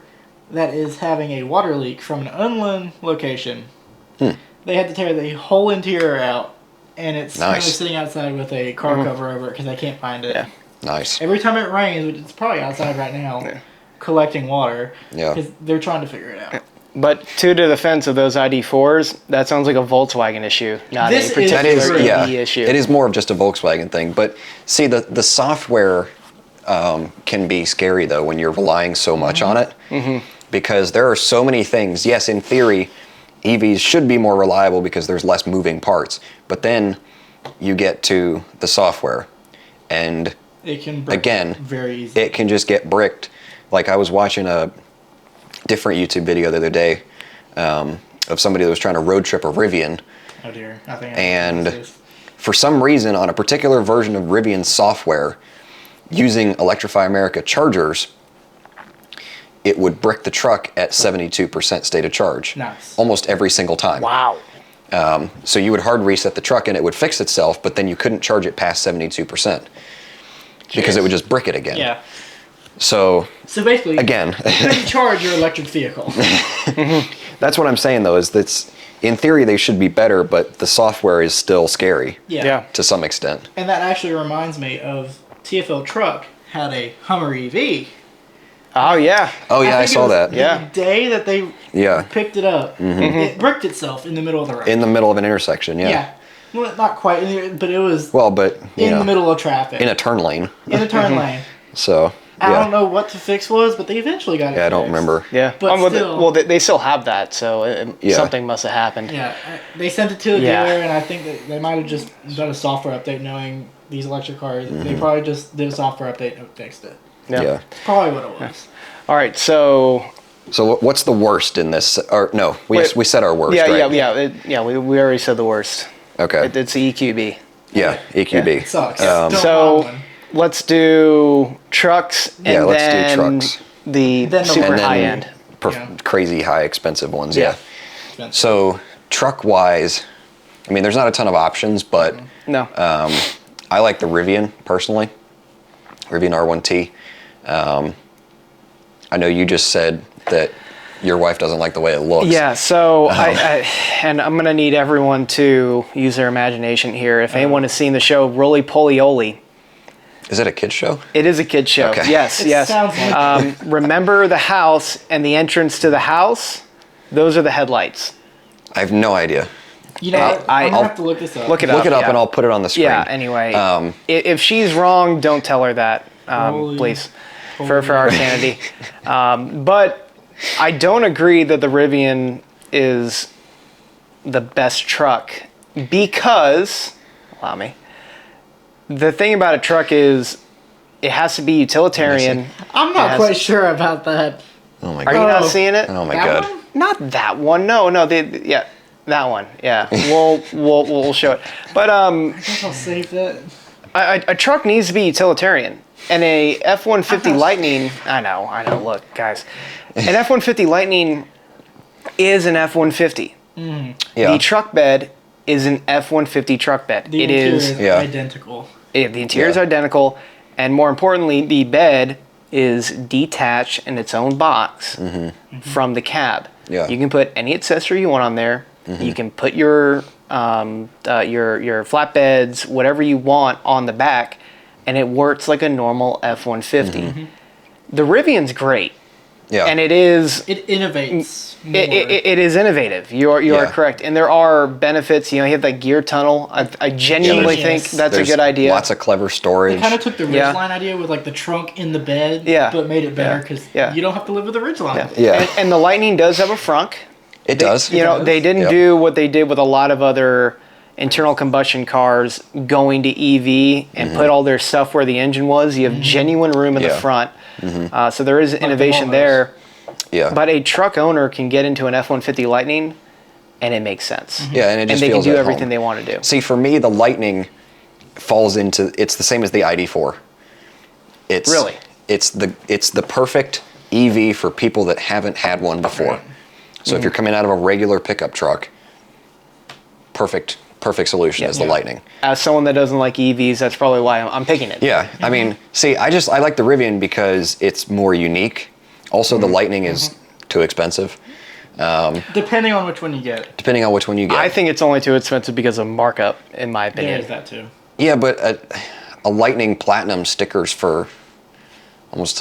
S2: that is having a water leak from an unknown location. They had to tear the whole interior out, and it's currently
S1: Nice.
S2: sitting outside with a car cover over it because I can't find it.
S3: Yeah.
S1: Nice.
S2: Every time it rains, which it's probably outside right now, collecting water,
S1: Yeah.
S2: because they're trying to figure it out.
S3: But to the defense of those ID4s, that sounds like a Volkswagen issue, not
S2: This
S3: a
S2: is-
S3: particular
S1: That is,
S2: Particular
S1: yeah.
S3: EV issue.
S1: It is more of just a Volkswagen thing. But see, the software can be scary though when you're relying so much on it, because there are so many things. Yes, in theory, EVs should be more reliable because there's less moving parts. But then you get to the software, and
S2: It can break
S1: Again,
S2: very easy.
S1: it can just get bricked. Like I was watching a different YouTube video the other day of somebody that was trying to road trip a Rivian.
S2: Oh dear. I think I know what
S1: And
S2: this is.
S1: for some reason, on a particular version of Rivian software, using Electrify America chargers, it would brick the truck at 72% state of charge.
S2: Nice.
S1: Almost every single time.
S3: Wow.
S1: So you would hard reset the truck and it would fix itself, but then you couldn't charge it past 72% because it would just brick it again.
S2: Yeah.
S1: So
S2: So basically,
S1: again,
S2: you couldn't charge your electric vehicle.
S1: that's what I'm saying though, is that's in theory they should be better, but the software is still scary
S3: Yeah.
S1: to some extent.
S2: And that actually reminds me of TFL Truck had a Hummer EV.
S3: Oh, yeah.
S1: Oh yeah, I
S2: think it
S1: saw
S2: was
S1: that.
S2: The
S3: Yeah.
S2: day that they
S1: Yeah.
S2: picked it up, it bricked itself in the middle of the road.
S1: In the middle of an intersection, yeah.
S2: Yeah. Well, not quite, but it was
S1: Well, but you
S2: in
S1: know,
S2: the middle of traffic.
S1: in a turn lane.
S2: In a turn lane.
S1: So
S2: I
S1: yeah.
S2: don't know what the fix was, but they eventually got it
S1: Yeah, I don't
S2: fixed.
S1: remember.
S3: Yeah.
S2: But
S3: well,
S2: still-
S3: well, they still have that, so
S1: Yeah.
S3: something must have happened.
S2: Yeah, they sent it to the
S3: Yeah.
S2: dealer, and I think that they might have just done a software update knowing these electric cars. They probably just did a software update and fixed it.
S3: Yeah.
S1: Yeah.
S2: That's probably what it was.
S3: All right, so
S1: So what's the worst in this? Or no, we
S3: Wait.
S1: said our worst,
S3: yeah,
S1: right?
S3: we already said the worst.
S1: Okay.
S3: It's the EQB.
S1: Yeah, EQB.
S2: It sucks.
S1: Um,
S2: Don't
S3: So
S2: want one.
S3: let's do trucks and
S1: Yeah, let's do
S3: then
S1: trucks.
S3: the
S2: Then the
S3: super
S1: And then
S3: high end.
S2: Yeah.
S1: crazy high expensive ones.
S3: Yeah.
S1: Yeah.
S2: Expensive.
S1: So truck wise, I mean, there's not a ton of options, but
S3: No.
S1: I like the Rivian personally. Rivian R1T. I know you just said that your wife doesn't like the way it looks.
S3: Yeah, so I and I'm gonna need everyone to use their imagination here. If anyone has seen the show Roly Poly Oly,
S1: Is it a kid's show?
S3: it is a kid's show.
S1: Okay.
S3: Yes,
S2: It
S3: yes.
S2: sounds like
S3: Remember the house and the entrance to the house? Those are the headlights.
S1: I have no idea.
S2: You know, what? I'm
S3: I'll
S2: gonna have to look this up.
S3: Look it up.
S1: Look it up
S3: yeah.
S1: and I'll put it on the screen.
S3: Yeah. Anyway,
S1: Um,
S3: if she's wrong, don't tell her that,
S2: Holy-
S3: please, for our sanity. But I don't agree that the Rivian is the best truck because, allow me. The thing about a truck is it has to be utilitarian.
S2: I'm not
S3: Yes.
S2: quite sure about that.
S1: Oh my
S3: Are you
S1: god.
S3: not
S2: Oh.
S3: seeing it?
S1: Oh my
S2: That
S1: god.
S2: one?
S3: Not that one. No. Yeah, that one. Yeah, we'll show it. But
S2: I guess I'll save that.
S3: a truck needs to be utilitarian, and a F-150 Lightning. I know. Look, guys, an F-150 Lightning is an F-150.
S1: Yeah.
S3: The truck bed is an F-150 truck bed.
S2: The
S3: It
S2: interior
S3: is.
S1: Yeah.
S2: identical.
S3: The interior is
S1: Yeah.
S3: identical, and more importantly, the bed is detached in its own box from the cab.
S1: Yeah.
S3: You can put any accessory you want on there. You can put your flatbeds, whatever you want, on the back, and it works like a normal F-150. The Rivian's great,
S1: Yeah.
S3: and it is.
S2: It innovates more.
S3: It is innovative. You are
S1: Yeah.
S3: correct, and there are benefits. You know, you have that gear tunnel. I genuinely
S2: Genius.
S3: think that's
S1: There's
S3: a good idea.
S1: Lots of clever
S2: They
S1: storage.
S2: kind of took the
S3: Yeah.
S2: ridgeline idea with like the trunk in the bed,
S3: Yeah.
S2: but made it better
S3: Yeah.
S2: because
S3: Yeah.
S2: you don't have to live with the ridgeline.
S1: Yeah.
S3: And the Lightning does have a frunk.
S1: It does.
S3: You know,
S2: does.
S3: they didn't
S1: Yep.
S3: do what they did with a lot of other internal combustion cars going to EV and put all their stuff where the engine was. You have genuine room in the
S1: Yeah.
S3: front. So there is innovation
S2: Volvos.
S3: there.
S1: Yeah.
S3: But a truck owner can get into an F-150 Lightning and it makes sense.
S1: Yeah, and it just
S3: they can
S1: feels
S3: do
S1: at
S3: everything
S1: home.
S3: they want to do.
S1: See, for me, the Lightning falls into. It's the same as the ID4. It's
S3: Really?
S1: It's the perfect EV for people that haven't had one before.
S2: Right.
S1: So if you're coming out of a regular pickup truck, perfect solution is the
S2: Yeah.
S1: Lightning.
S3: As someone that doesn't like EVs, that's probably why I'm picking it.
S1: Yeah, I mean, see, I like the Rivian because it's more unique. Also, the Lightning is too expensive,
S2: Depending on which one you get.
S1: depending on which one you get.
S3: I think it's only too expensive because of markup, in my opinion.
S2: There's that too.
S1: Yeah, but a Lightning Platinum stickers for almost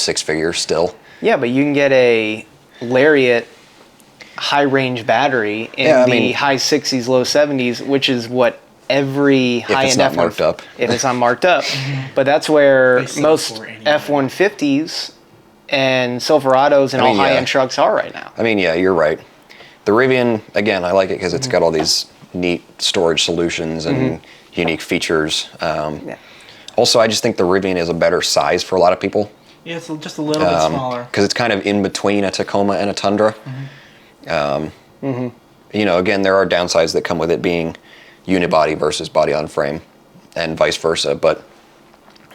S1: six figures still.
S3: Yeah, but you can get a Lariat high range battery in
S1: Yeah, I
S3: the
S1: mean-
S3: high 60s, low 70s, which is what every high end
S1: not marked up.
S3: If it's not marked up. But that's where
S2: They sell
S3: most
S2: for anyway.
S3: F-150s and Silverados and
S1: I mean,
S3: all high
S1: yeah.
S3: end trucks are right now.
S1: I mean, yeah, you're right. The Rivian, again, I like it because it's got all these neat storage solutions and unique features.
S3: Yeah.
S1: Also, I just think the Rivian is a better size for a lot of people
S2: Yeah, it's just a little bit smaller.
S1: because it's kind of in between a Tacoma and a Tundra. You know, again, there are downsides that come with it being unibody versus body on frame, and vice versa. But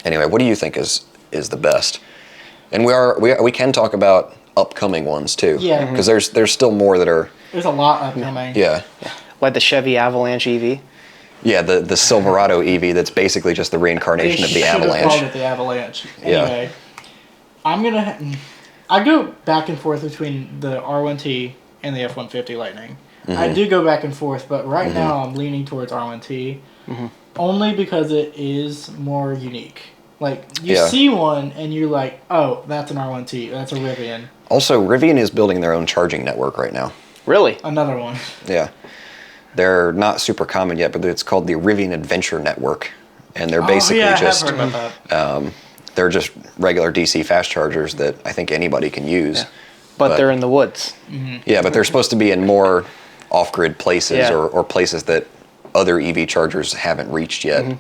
S1: anyway, what do you think is the best? And we can talk about upcoming ones too.
S2: Yeah.
S1: Because there's still more that are
S2: There's a lot upcoming.
S1: yeah.
S3: Like the Chevy Avalanche EV.
S1: Yeah, the Silverado EV that's basically just the reincarnation
S2: They
S1: of the
S2: should have called
S1: Avalanche.
S2: it the Avalanche.
S1: Yeah.
S2: Anyway, I go back and forth between the R1T and the F-150 Lightning. I do go back and forth, but right now I'm leaning towards R1T only because it is more unique. Like, you
S1: Yeah.
S2: see one and you're like, oh, that's an R1T, that's a Rivian.
S1: Also, Rivian is building their own charging network right now.
S3: Really?
S2: Another one.
S1: Yeah. They're not super common yet, but it's called the Rivian Adventure Network. And they're basically
S2: oh, yeah,
S1: just
S2: I have heard about that.
S1: they're just regular DC fast chargers that I think anybody can use.
S3: But they're in the woods.
S1: Yeah, but they're supposed to be in more off-grid places
S3: Yeah.
S1: or places that other EV chargers haven't reached yet.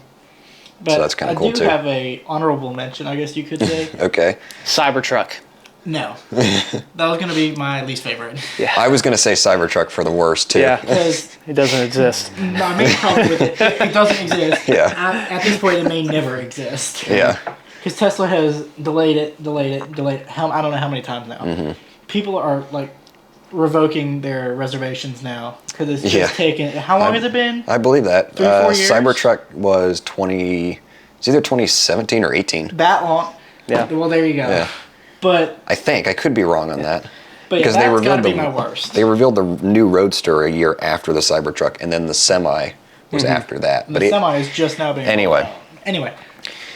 S2: But
S1: that's kinda
S2: I
S1: cool,
S2: do
S1: too.
S2: have a honorable mention, I guess you could say.
S1: Okay.
S3: Cybertruck.
S2: No. That was going to be my least favorite.
S1: I was going to say Cybertruck for the worst, too.
S3: Yeah.
S2: Because
S3: It doesn't exist.
S2: my main problem with it, it doesn't exist.
S1: Yeah.
S2: At this point, it may never exist.
S1: Yeah.
S2: Because Tesla has delayed it. I don't know how many times now.
S1: Mm-hmm.
S2: People are like revoking their reservations now because it's just
S1: Yeah.
S2: taken. How long has it been?
S1: I believe that.
S2: 3-4 years?
S1: Cybertruck was it's either 2017 or 18.
S2: That long?
S3: Yeah.
S2: Well, there you go.
S1: Yeah.
S2: But
S1: I think. I could be wrong on that.
S2: yeah,
S1: Because
S2: that's got to be my worst.
S1: They revealed the new Roadster a year after the Cybertruck, and then the Semi was after that.
S2: The Semi is just now being
S1: Anyway.
S2: rolled out. Anyway,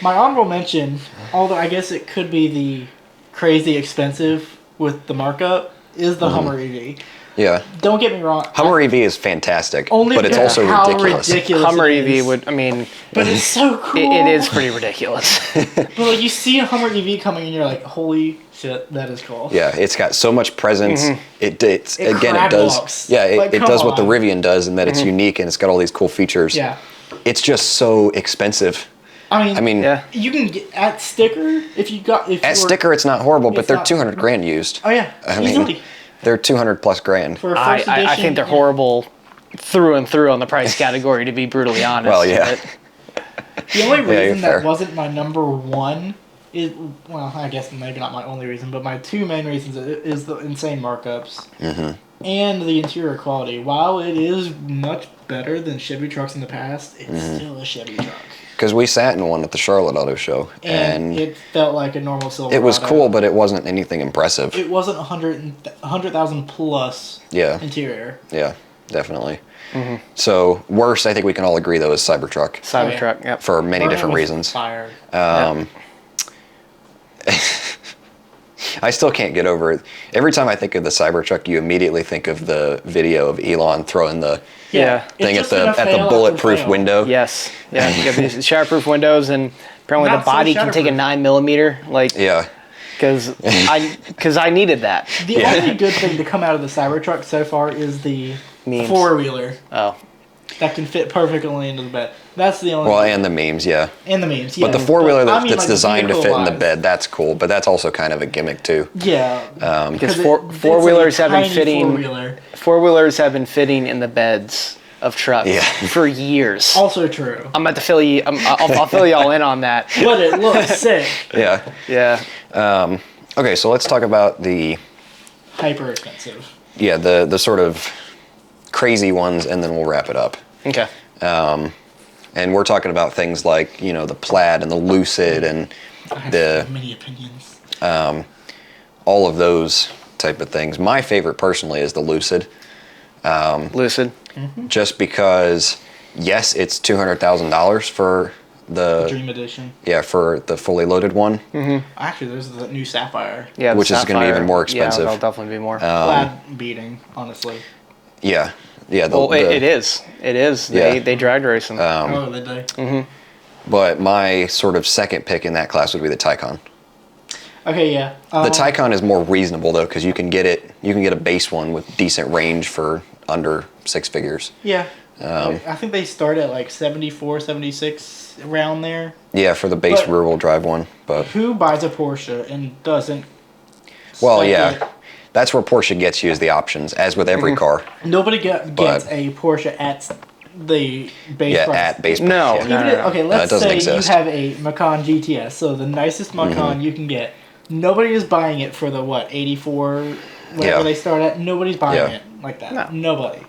S2: my honorable mention, although I guess it could be the crazy expensive with the markup, is the Hummer EV.
S1: Yeah.
S2: Don't get me wrong.
S1: Hummer EV is fantastic,
S2: Only
S1: but it's
S2: because
S1: also
S2: how
S1: ridiculous.
S3: Hummer
S2: it is.
S3: EV would, I mean,
S2: But it's so cool.
S3: it is pretty ridiculous.
S2: But like you see a Hummer EV coming and you're like, holy shit, that is cool.
S1: Yeah, it's got so much presence. It again, it
S2: crab
S1: does.
S2: walks.
S1: Yeah,
S2: Like,
S1: it
S2: come
S1: does what the
S2: on.
S1: Rivian does, in that it's unique and it's got all these cool features.
S2: Yeah.
S1: It's just so expensive. I mean,
S3: Yeah.
S2: you can get at sticker if you got if
S1: at
S2: you were,
S1: sticker, it's not horrible, but
S2: it's
S1: they're
S2: not-
S1: 200 grand used.
S2: Oh yeah,
S1: I mean,
S2: easily
S1: they're 200 plus grand.
S2: for a first edition.
S3: I think they're
S2: yeah.
S3: horrible through and through on the price category, to be brutally honest.
S1: Well, yeah.
S2: The only
S1: Yeah, you're
S2: reason that
S1: fair.
S2: wasn't my number one is, well, I guess maybe not my only reason, but my two main reasons is the insane markups and the interior quality. While it is much better than Chevy trucks in the past, it's still a Chevy truck.
S1: Because we sat in one at the Charlotte Auto Show,
S2: And it felt like a normal Silverado.
S1: it was cool, but it wasn't anything impressive.
S2: It wasn't 100,000 plus
S1: Yeah.
S2: interior.
S1: Yeah, definitely. So worst, I think we can all agree though, is Cybertruck
S3: Cybertruck. Yep.
S1: for many
S2: Mine
S1: different
S2: was
S1: reasons.
S2: Fire.
S1: I still can't get over it. Every time I think of the Cybertruck, you immediately think of the video of Elon throwing the
S3: Yeah.
S2: It's
S1: thing at
S2: just gonna
S1: the
S2: fail after
S1: bulletproof
S2: fail.
S1: window.
S3: Yes. Yeah. You got these shatterproof windows, and apparently
S2: Not
S3: the
S2: so
S3: body can take a
S2: shatterproof.
S3: 9mm. Like,
S1: Yeah.
S3: because I needed that.
S2: The
S1: Yeah.
S2: only good thing to come out of the Cybertruck so far is the
S3: Memes.
S2: four-wheeler
S3: Oh.
S2: that can fit perfectly into the bed. That's the only.
S1: Well, and the memes, yeah.
S2: and the memes. Yeah.
S1: But the four-wheeler
S2: But I mean,
S1: that's
S2: like,
S1: designed to fit in the
S2: vehicle-wise.
S1: bed, that's cool. But that's also kind of a gimmick too.
S2: Yeah.
S3: Because
S2: it-
S3: four wheelers
S2: it's a
S3: have been
S2: tiny
S3: fitting.
S2: four-wheeler.
S3: Four wheelers have been fitting in the beds of trucks
S1: Yeah.
S3: for years.
S2: Also true.
S3: I'm about to fill you. I'll fill y'all in on that.
S2: But it looks sick.
S1: Yeah.
S3: Yeah.
S1: Okay, so let's talk about the
S2: Hyper expensive.
S1: the sort of crazy ones, and then we'll wrap it up.
S3: Okay.
S1: And we're talking about things like, you know, the Plaid and the Lucid and
S2: I have
S1: the
S2: so many opinions.
S1: all of those type of things. My favorite personally is the Lucid,
S3: Lucid.
S1: just because yes, it's $200,000 for the
S2: Dream Edition.
S1: for the fully loaded one.
S2: Actually, there's the new Sapphire.
S3: Yeah. the
S1: Which is gonna be
S3: Sapphire.
S1: even more expensive.
S3: Yeah, they'll definitely be more.
S2: Plaid beating, honestly.
S1: Yeah, yeah.
S3: well, it is. It is.
S1: Yeah.
S3: They drag race them.
S2: Oh, did they?
S1: But my sort of second pick in that class would be the Taycan.
S2: Okay, yeah.
S1: The Taycan is more reasonable though, because you can get a base one with decent range for under six figures.
S2: Yeah. I think they start at like 74, 76, around there.
S1: Yeah, for the base
S2: But-
S1: rear-wheel drive one. But
S2: Who buys a Porsche and doesn't?
S1: well,
S2: spec
S1: yeah,
S2: it?
S1: that's where Porsche gets you, is the options, as with every car.
S2: Nobody gets
S1: But-
S2: a Porsche at the base
S1: Yeah,
S2: price.
S1: at base.
S3: No.
S1: yeah.
S2: Even if, okay, let's
S1: it doesn't
S2: say
S1: exist.
S2: you have a Macan GTS, so the nicest Macan you can get. Nobody is buying it for the 84, whatever
S1: Yeah.
S2: they start at. Nobody's buying
S1: Yeah.
S2: it like that.
S3: No.
S2: Nobody.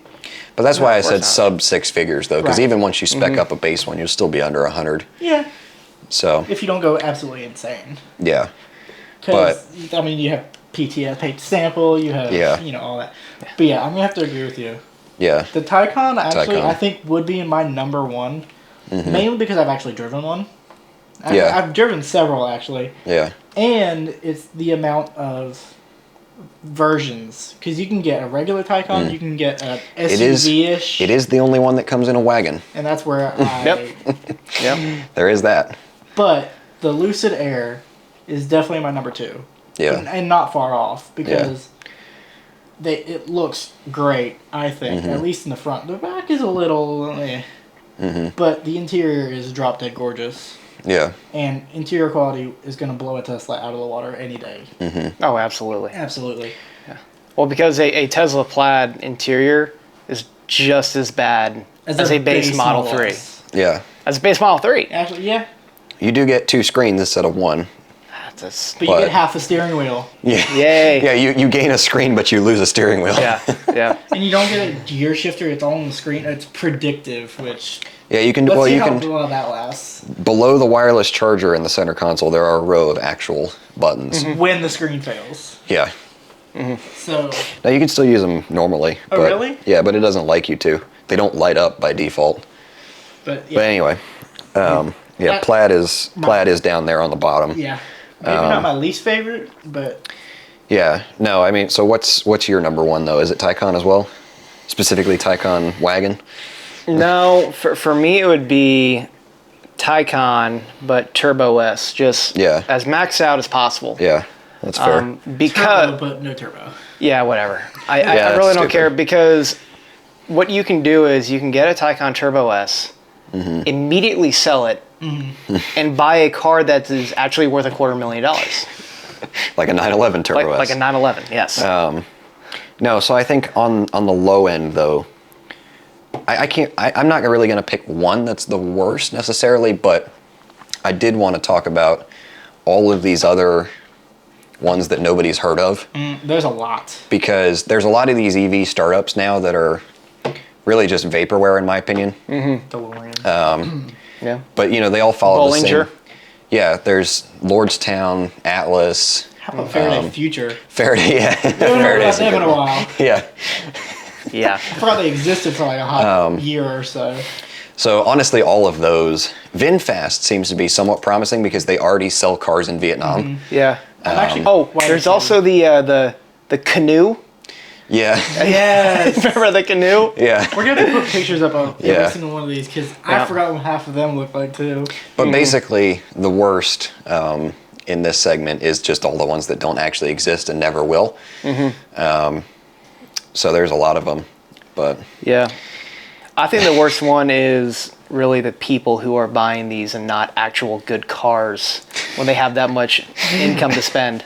S1: But that's why I
S3: of course
S1: said
S3: not.
S1: sub six figures though, because
S2: Right.
S1: even once you spec up a base one, you'll still be under 100.
S2: Yeah,
S1: So
S2: if you don't go absolutely insane.
S1: yeah,
S2: Because I mean, you have PTS, paid sample, you have
S1: Yeah.
S2: all that. But yeah, I'm gonna have to agree with you.
S1: yeah,
S2: The Taycan actually,
S1: Taycan.
S2: I think, would be my number one, mainly because I've actually driven one.
S1: Yeah.
S2: I've driven several actually,
S1: yeah,
S2: and it's the amount of versions. Because you can get a regular Taycan, you can get a
S1: It is-
S2: SUV-ish,
S1: it is the only one that comes in a wagon.
S2: and that's where I.
S3: Yep. Yep.
S1: There is that.
S2: But the Lucid Air is definitely my number two.
S1: Yeah.
S2: And not far off because it looks great, I think,
S1: Mm-hmm.
S2: at least in the front. The back is a little but the interior is drop dead gorgeous.
S1: Yeah,
S2: And interior quality is going to blow a Tesla out of the water any day.
S3: Oh, absolutely.
S2: Absolutely.
S3: Well, because a Tesla Plaid interior is just as bad as a
S2: their
S3: base Model 3.
S2: S.
S1: yeah.
S3: As a base Model 3.
S2: Actually, yeah.
S1: You do get two screens instead of one.
S3: That's
S2: But you
S1: But-
S2: get half the steering wheel.
S1: Yeah.
S3: Yay.
S1: Yeah, you gain a screen, but you lose a steering wheel.
S3: Yeah. Yeah.
S2: And you don't get a gear shifter. It's all on the screen. It's predictive, which...
S1: Yeah, you can.
S2: Let's
S1: Well,
S2: see
S1: you
S2: how
S1: can.
S2: well that lasts.
S1: Below the wireless charger in the center console, there are a row of actual buttons.
S2: When the screen fails.
S1: Yeah.
S2: So...
S1: Now you can still use them normally.
S2: Oh,
S1: but,
S2: really?
S1: Yeah, but it doesn't like you to. They don't light up by default.
S2: But, yeah.
S1: But anyway, yeah,
S2: That-
S1: Plaid is down there on the bottom.
S2: Yeah. Maybe not my least favorite, but
S1: Yeah. No, I mean, so what's your number one though? Is it Taycan as well? Specifically Taycan wagon?
S3: No, for me it would be Taycan, but Turbo S, just
S1: Yeah.
S3: as maxed out as possible.
S1: Yeah, that's fair.
S3: Because
S2: turbo, but no turbo.
S3: yeah, whatever. I
S1: Yeah,
S3: really
S1: that's
S3: don't
S1: stupid.
S3: care because what you can do is you can get a Taycan Turbo S, immediately sell it, and buy a car that is actually worth $250,000,
S1: Like a 911 Turbo S.
S3: like a 911. Yes.
S1: No, so I think on the low end though, I'm not really going to pick one that's the worst necessarily, but I did want to talk about all of these other ones that nobody's heard of.
S2: There's a lot.
S1: Because there's a lot of these EV startups now that are really just vaporware, in my opinion.
S2: DeLorean.
S3: Yeah.
S1: But, you know, they all follow the
S3: Bollinger.
S1: same. Yeah, there's Lordstown, Atlas,
S2: How about Faraday Future?
S1: Faraday, yeah.
S2: We haven't heard about
S1: Faraday's a
S2: them in
S1: good
S2: a
S1: one.
S2: while.
S1: Yeah.
S3: Yeah.
S2: I forgot they existed for like a hot year or so.
S1: So honestly, all of those. VinFast seems to be somewhat promising because they already sell cars in Vietnam.
S3: Yeah.
S2: I'm actually
S3: Oh,
S2: quite
S3: there's
S2: excited.
S3: also the canoe.
S1: Yeah.
S2: Yes.
S3: Remember the canoe?
S1: Yeah.
S2: We're gonna put pictures up of every
S1: Yeah.
S2: single one of these because
S3: Yeah.
S2: I forgot what half of them look like too.
S1: But basically, the worst in this segment is just all the ones that don't actually exist and never will. So there's a lot of them. But
S3: Yeah. I think the worst one is really the people who are buying these and not actual good cars when they have that much income to spend.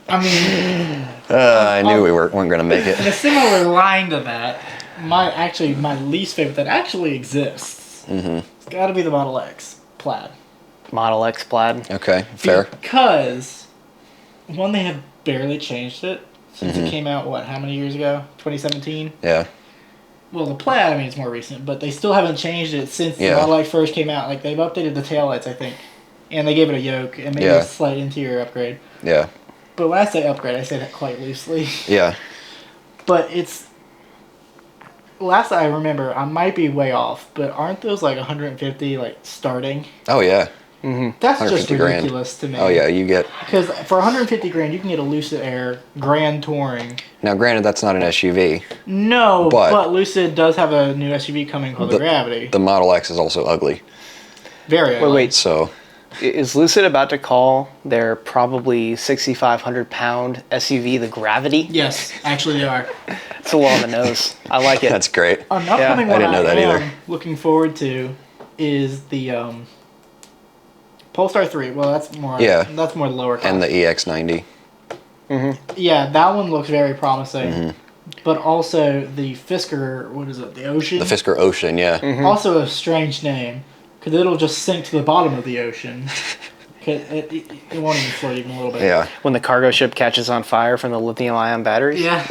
S2: I mean,
S1: I knew we weren't going to make
S2: in
S1: it.
S2: a similar line to that, my least favorite that actually exists, it's got to be the Model X Plaid.
S3: Model X Plaid.
S1: Okay, fair.
S2: Because one, they have barely changed it since it came out. What? How many years ago? 2017.
S1: Yeah.
S2: Well, the Plaid, I mean, it's more recent, but they still haven't changed it since the
S1: Yeah.
S2: Model X first came out. Like, they've updated the taillights, I think, and they gave it a yoke and maybe
S1: Yeah.
S2: a slight interior upgrade.
S1: Yeah.
S2: But when I say upgrade, I say that quite loosely.
S1: Yeah.
S2: But it's, last I remember, I might be way off, but aren't those like 150 like starting?
S1: Oh, yeah.
S2: That's just
S1: 150 grand.
S2: ridiculous to me.
S1: Oh, yeah, you get...
S2: Because for 150 grand, you can get a Lucid Air Grand Touring.
S1: Now, granted, that's not an SUV.
S2: No,
S1: But-
S2: but Lucid does have a new SUV coming called the Gravity.
S1: The Model X is also ugly.
S2: Very ugly.
S3: Wait.
S1: So,
S3: Is Lucid about to call their probably 6,500 pound SUV the Gravity?
S2: Yes, actually they are.
S3: It's a little on the nose. I like it.
S1: that's great.
S2: An upcoming
S3: I
S2: one
S1: didn't know that either.
S2: looking forward to is the Polestar 3. Well, that's more.
S1: Yeah.
S2: That's more lower class.
S1: And the EX90.
S2: Yeah, that one looks very promising.
S1: Mm-hmm.
S2: But also the Fisker, what is it? The Ocean.
S1: The Fisker Ocean, yeah.
S2: Also a strange name, because it'll just sink to the bottom of the ocean. 'Cause it won't even float even a little bit.
S1: Yeah.
S3: When the cargo ship catches on fire from the lithium-ion batteries?
S2: Yeah.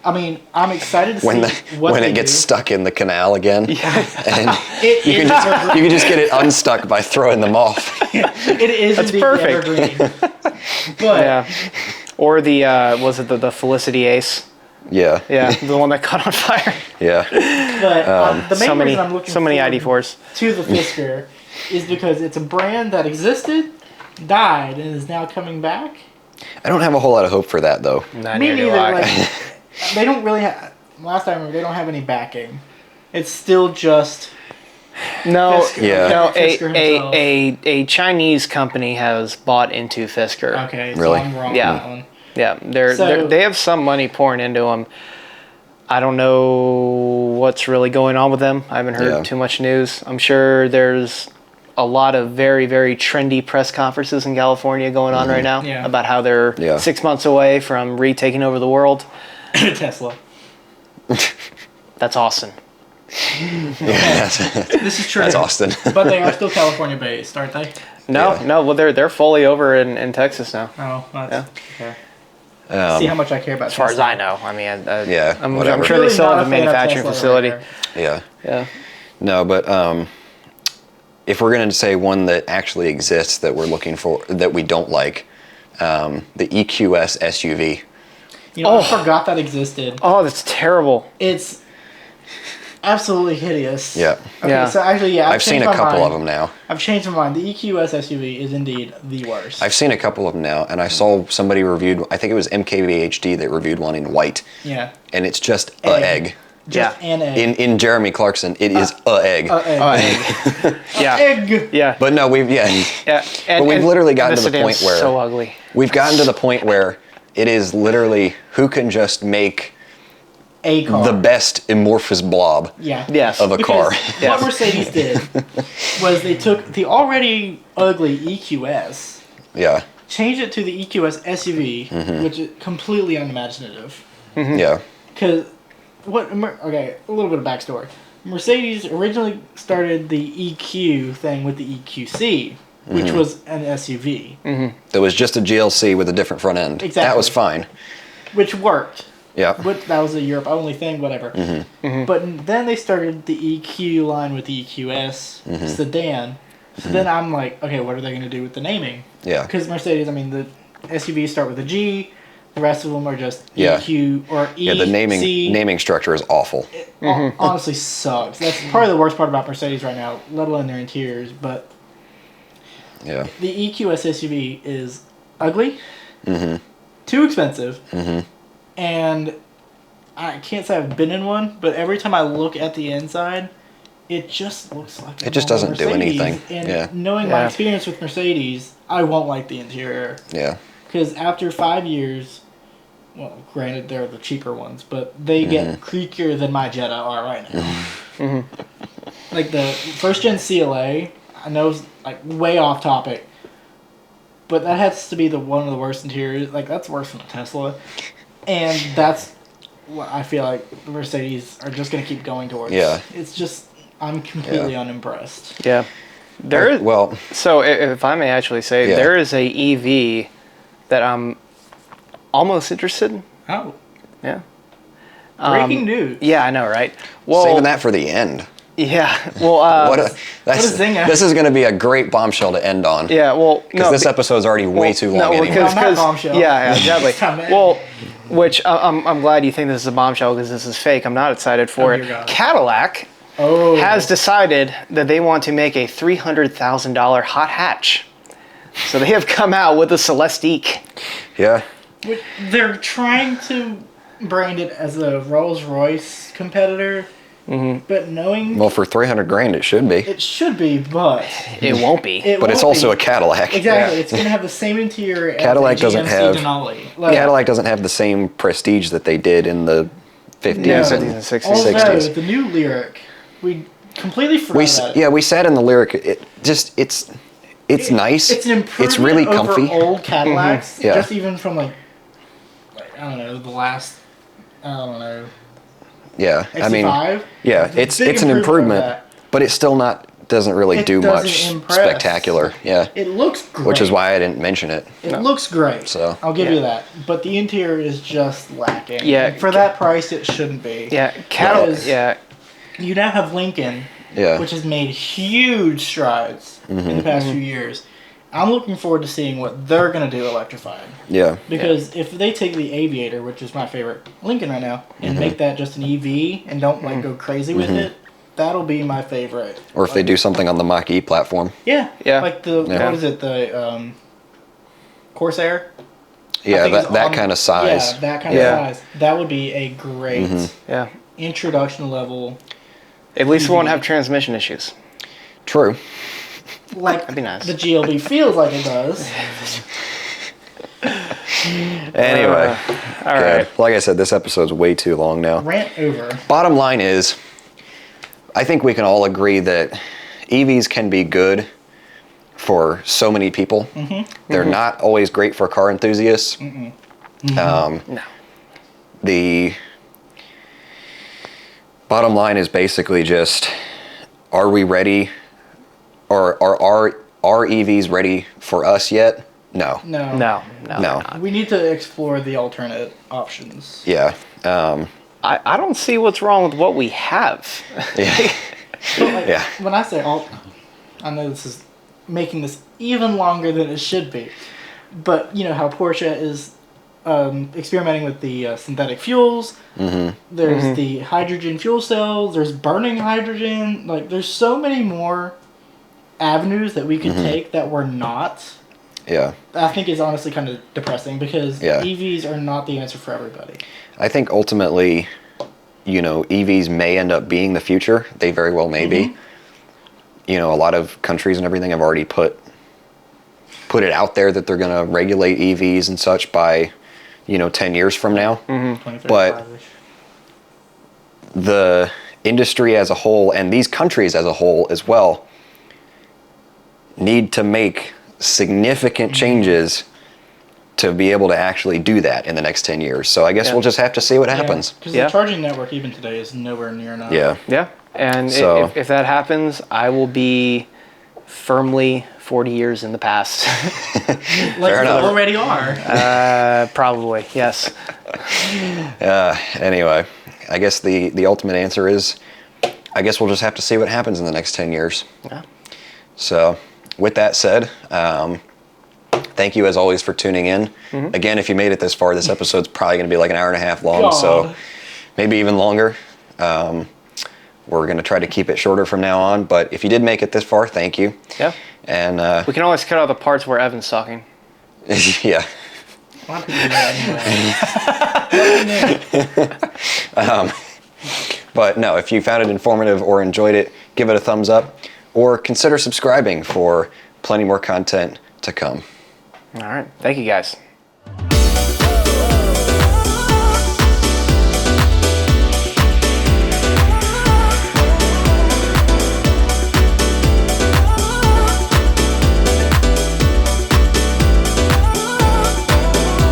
S2: I mean, I'm excited to
S1: When
S2: see what
S1: when
S2: they
S1: it gets
S2: do.
S1: stuck in the canal again. And
S2: It
S1: you
S2: is
S1: can just get it unstuck by throwing them off.
S2: It is
S3: That's
S2: indeed
S3: perfect.
S2: evergreen. But
S3: Yeah. Or the, was it the Felicity Ace?
S1: Yeah.
S3: Yeah, the one that caught on fire.
S1: Yeah.
S2: the main
S3: So many,
S2: reason I'm looking
S3: so many
S2: forward
S3: ID4s.
S2: to the Fisker is because it's a brand that existed, died, and is now coming back.
S1: I don't have a whole lot of hope for that, though.
S3: Not
S2: Me
S3: near do
S2: neither.
S3: I.
S2: Like, they don't really have. Last time I remember, they don't have any backing. It's still just
S3: No,
S2: Fisker.
S1: Yeah.
S3: no,
S2: Fisker himself.
S3: a Chinese company has bought into Fisker.
S2: okay.
S1: Really?
S2: So I'm wrong
S3: Yeah.
S2: on that one.
S3: Yeah,
S2: So-
S3: they have some money pouring into them. I don't know what's really going on with them. I haven't heard
S1: Yeah.
S3: too much news. I'm sure there's a lot of very, very trendy press conferences in California going on right now
S2: Yeah.
S3: about how they're
S1: Yeah.
S3: 6 months away from retaking over the world.
S2: Tesla.
S3: That's Austin.
S1: Yeah,
S2: This is true.
S1: that's Austin.
S2: But they are still California based, aren't they?
S3: No,
S1: Yeah.
S3: no, well they're fully over in Texas now.
S2: Oh, that's okay.
S1: Um,
S2: See how much I care about
S3: As far as I know, I mean,
S1: Yeah,
S3: I'm
S1: whatever.
S3: sure they still have a manufacturing facility.
S1: Yeah.
S3: Yeah.
S1: No, but if we're going to say one that actually exists that we're looking for, that we don't like, the EQS SUV.
S2: You know, I forgot that existed.
S3: Oh, that's terrible.
S2: It's absolutely hideous.
S1: Yeah.
S2: Okay,
S3: Yeah.
S2: so actually, yeah,
S1: I've seen a couple of them now.
S2: I've changed my mind. The EQS SUV is indeed the worst.
S1: I've seen a couple of them now, and I saw somebody reviewed, I think it was MKBHD that reviewed one in white,
S2: yeah.
S1: and it's just a egg.
S2: Just
S3: Yeah.
S2: an egg.
S1: In Jeremy Clarkson, it is a egg.
S2: Egg.
S3: Yeah.
S2: Egg.
S3: Yeah.
S1: But no,
S3: Yeah.
S1: But we've literally gotten
S3: the
S1: to the point
S3: sedan's
S1: where
S3: so ugly.
S1: we've gotten to the point where it is literally who can just make
S2: A car.
S1: the best amorphous blob
S2: Yeah.
S3: Yes.
S1: of a car.
S2: Because
S3: Yes.
S2: what Mercedes did was they took the already ugly EQS,
S1: Yeah,
S2: changed it to the EQS SUV,
S1: Mm-hmm.
S2: which is completely unimaginative.
S1: yeah,
S2: Because okay, a little bit of backstory. Mercedes originally started the EQ thing with the EQC, which was an SUV,
S1: That was just a GLC with a different front end.
S2: Exactly.
S1: That was fine.
S2: which worked.
S1: Yeah.
S2: But that was a Europe only thing, whatever. But then they started the EQ line with the EQS sedan. So then I'm like, okay, what are they going to do with the naming?
S1: Yeah.
S2: Because Mercedes, I mean, the SUVs start with a G. The rest of them are just
S1: Yeah.
S2: EQ or E.
S1: Yeah, the
S2: C.
S1: naming structure is awful.
S2: It honestly sucks. That's probably the worst part about Mercedes right now, let alone their interiors. But
S1: Yeah.
S2: the EQS SUV is ugly, too expensive, and I can't say I've been in one, but every time I look at the inside, it just looks like
S1: It just
S2: normal
S1: doesn't do
S2: Mercedes.
S1: anything.
S2: And
S1: Yeah.
S2: knowing my experience with Mercedes, I won't like the interior.
S1: Yeah.
S2: Because after 5 years, well, granted they're the cheaper ones, but they get creakier than my Jetta are right now. Like the first gen CLA, I know it's like way off topic, but that has to be one of the worst interiors. Like that's worse than a Tesla, and that's what I feel like the Mercedes are just gonna keep going towards.
S1: Yeah.
S2: It's just I'm completely unimpressed.
S3: Yeah. There is,
S1: Well,
S3: so if I may actually say,
S1: Yeah.
S3: there is a EV that I'm almost interested in.
S2: Oh,
S3: Yeah.
S2: breaking news!
S3: Yeah, I know, right? Well,
S1: saving that for the end.
S3: Yeah. Well,
S1: What a, that's,
S2: a zinger.
S1: This is going to be a great bombshell to end on.
S3: yeah. Well,
S1: Because
S3: no,
S1: this episode's already way too long anyway.
S2: On that bombshell.
S3: Yeah, exactly.
S2: Time to end.
S3: Well, which I'm glad you think this is a bombshell because this is fake. I'm not excited for
S2: Oh,
S3: it.
S2: dear God.
S3: Cadillac
S2: Oh,
S3: has decided that they want to make a $300,000 hot hatch. So they have come out with a Celestiq.
S1: Yeah.
S2: They're trying to brand it as a Rolls Royce competitor, but knowing
S1: Well, for 300 grand, it should be.
S2: it should be, but
S3: It won't be.
S1: But it's
S2: won't
S1: also
S2: be.
S1: a Cadillac.
S2: Exactly.
S3: Yeah.
S2: It's going to have the same interior
S1: Cadillac
S2: as a
S1: doesn't
S2: GMC
S1: have-
S2: Denali. Like,
S1: Cadillac doesn't have the same prestige that they did in the 50s
S3: Yeah,
S1: and
S3: 50s and 60s.
S2: although
S1: 60s.
S2: the new Lyric, we completely forgot about it.
S1: We sat in the Lyric. It just it's nice.
S2: It's an improvement
S1: It's really
S2: over
S1: comfy.
S2: old Cadillacs,
S1: Yeah.
S2: just even from like I don't know, the last, I don't know,
S1: Yeah, I mean,
S2: XC5.
S1: yeah,
S2: a
S1: it's
S2: big
S1: an
S2: over
S1: improvement,
S2: that.
S1: but it's still doesn't really
S2: It
S1: do
S2: doesn't
S1: much
S2: impress.
S1: spectacular. Yeah,
S2: It looks great.
S1: which is why I didn't mention it.
S2: It looks great.
S1: So-
S2: I'll give
S3: Yeah.
S2: you that. But the interior is just lacking.
S3: Yeah.
S2: And for that price, it shouldn't be.
S3: Yeah, Cadillac.
S2: Because
S3: Yeah,
S2: You now have Lincoln,
S1: Yeah.
S2: which has made huge strides in the past few years. I'm looking forward to seeing what they're going to do electrified.
S1: Yeah,
S2: Because if they take the Aviator, which is my favorite Lincoln right now, and make that just an EV and don't like go crazy with it, that'll be my favorite.
S1: or if they do something on the Mach-E platform.
S2: Yeah.
S3: Yeah.
S2: Like the,
S1: Yeah.
S2: what is it, the Corsair? I
S1: Yeah,
S2: think it's
S1: that
S2: on-
S1: kind of size.
S2: Yeah, that kind
S3: Yeah.
S2: of size. That would be a great
S3: yeah.
S2: introduction level.
S3: At least we won't have transmission issues.
S1: True.
S2: Like
S3: That'd be nice.
S2: the GLB feels like it does.
S1: Anyway,
S3: All
S1: good.
S3: right.
S1: Like I said, this episode's way too long now.
S2: Rant over.
S1: Bottom line is, I think we can all agree that EVs can be good for so many people. They're not always great for car enthusiasts.
S3: No.
S1: The bottom line is basically just, are we ready, or are our EVs ready for us yet? No.
S2: No.
S3: No.
S1: No.
S2: We need to explore the alternate options.
S1: Yeah.
S3: I don't see what's wrong with what we have.
S1: Yeah.
S2: But like,
S1: Yeah.
S2: when I say I know this is making this even longer than it should be. But you know how Porsche is experimenting with the synthetic fuels. There's the hydrogen fuel cells. There's burning hydrogen. Like there's so many more avenues that we could take that we're not.
S1: Yeah.
S2: I think is honestly kind of depressing because
S1: Yeah.
S2: EVs are not the answer for everybody.
S1: I think ultimately, EVs may end up being the future. They very well may be. A lot of countries and everything have already put it out there that they're going to regulate EVs and such by, 10 years from now.
S2: 2035-ish.
S1: The industry as a whole and these countries as a whole as well need to make significant changes to be able to actually do that in the next 10 years. So I guess
S3: Yeah.
S1: we'll just have to see what happens.
S2: Because
S3: Yeah.
S2: the charging network even today is nowhere near enough.
S1: Yeah.
S3: Yeah. And
S1: So-
S3: if that happens, I will be firmly 40 years in the past.
S2: Like
S1: Fair
S2: you
S1: enough.
S2: already are.
S3: Probably, yes.
S1: Anyway, I guess the ultimate answer is, I guess we'll just have to see what happens in the next 10 years.
S3: Yeah.
S1: So, with that said, thank you as always for tuning in. Again, if you made it this far, this episode's probably going to be like an hour and a half long, so
S2: God.
S1: maybe even longer. We're going to try to keep it shorter from now on, but if you did make it this far, thank you.
S3: Yeah.
S1: And
S3: We can always cut out the parts where Evan's talking.
S1: yeah.
S2: A lot of people do that anyway.
S1: But no, if you found it informative or enjoyed it, give it a thumbs up or consider subscribing for plenty more content to come.
S3: All right. Thank you, guys.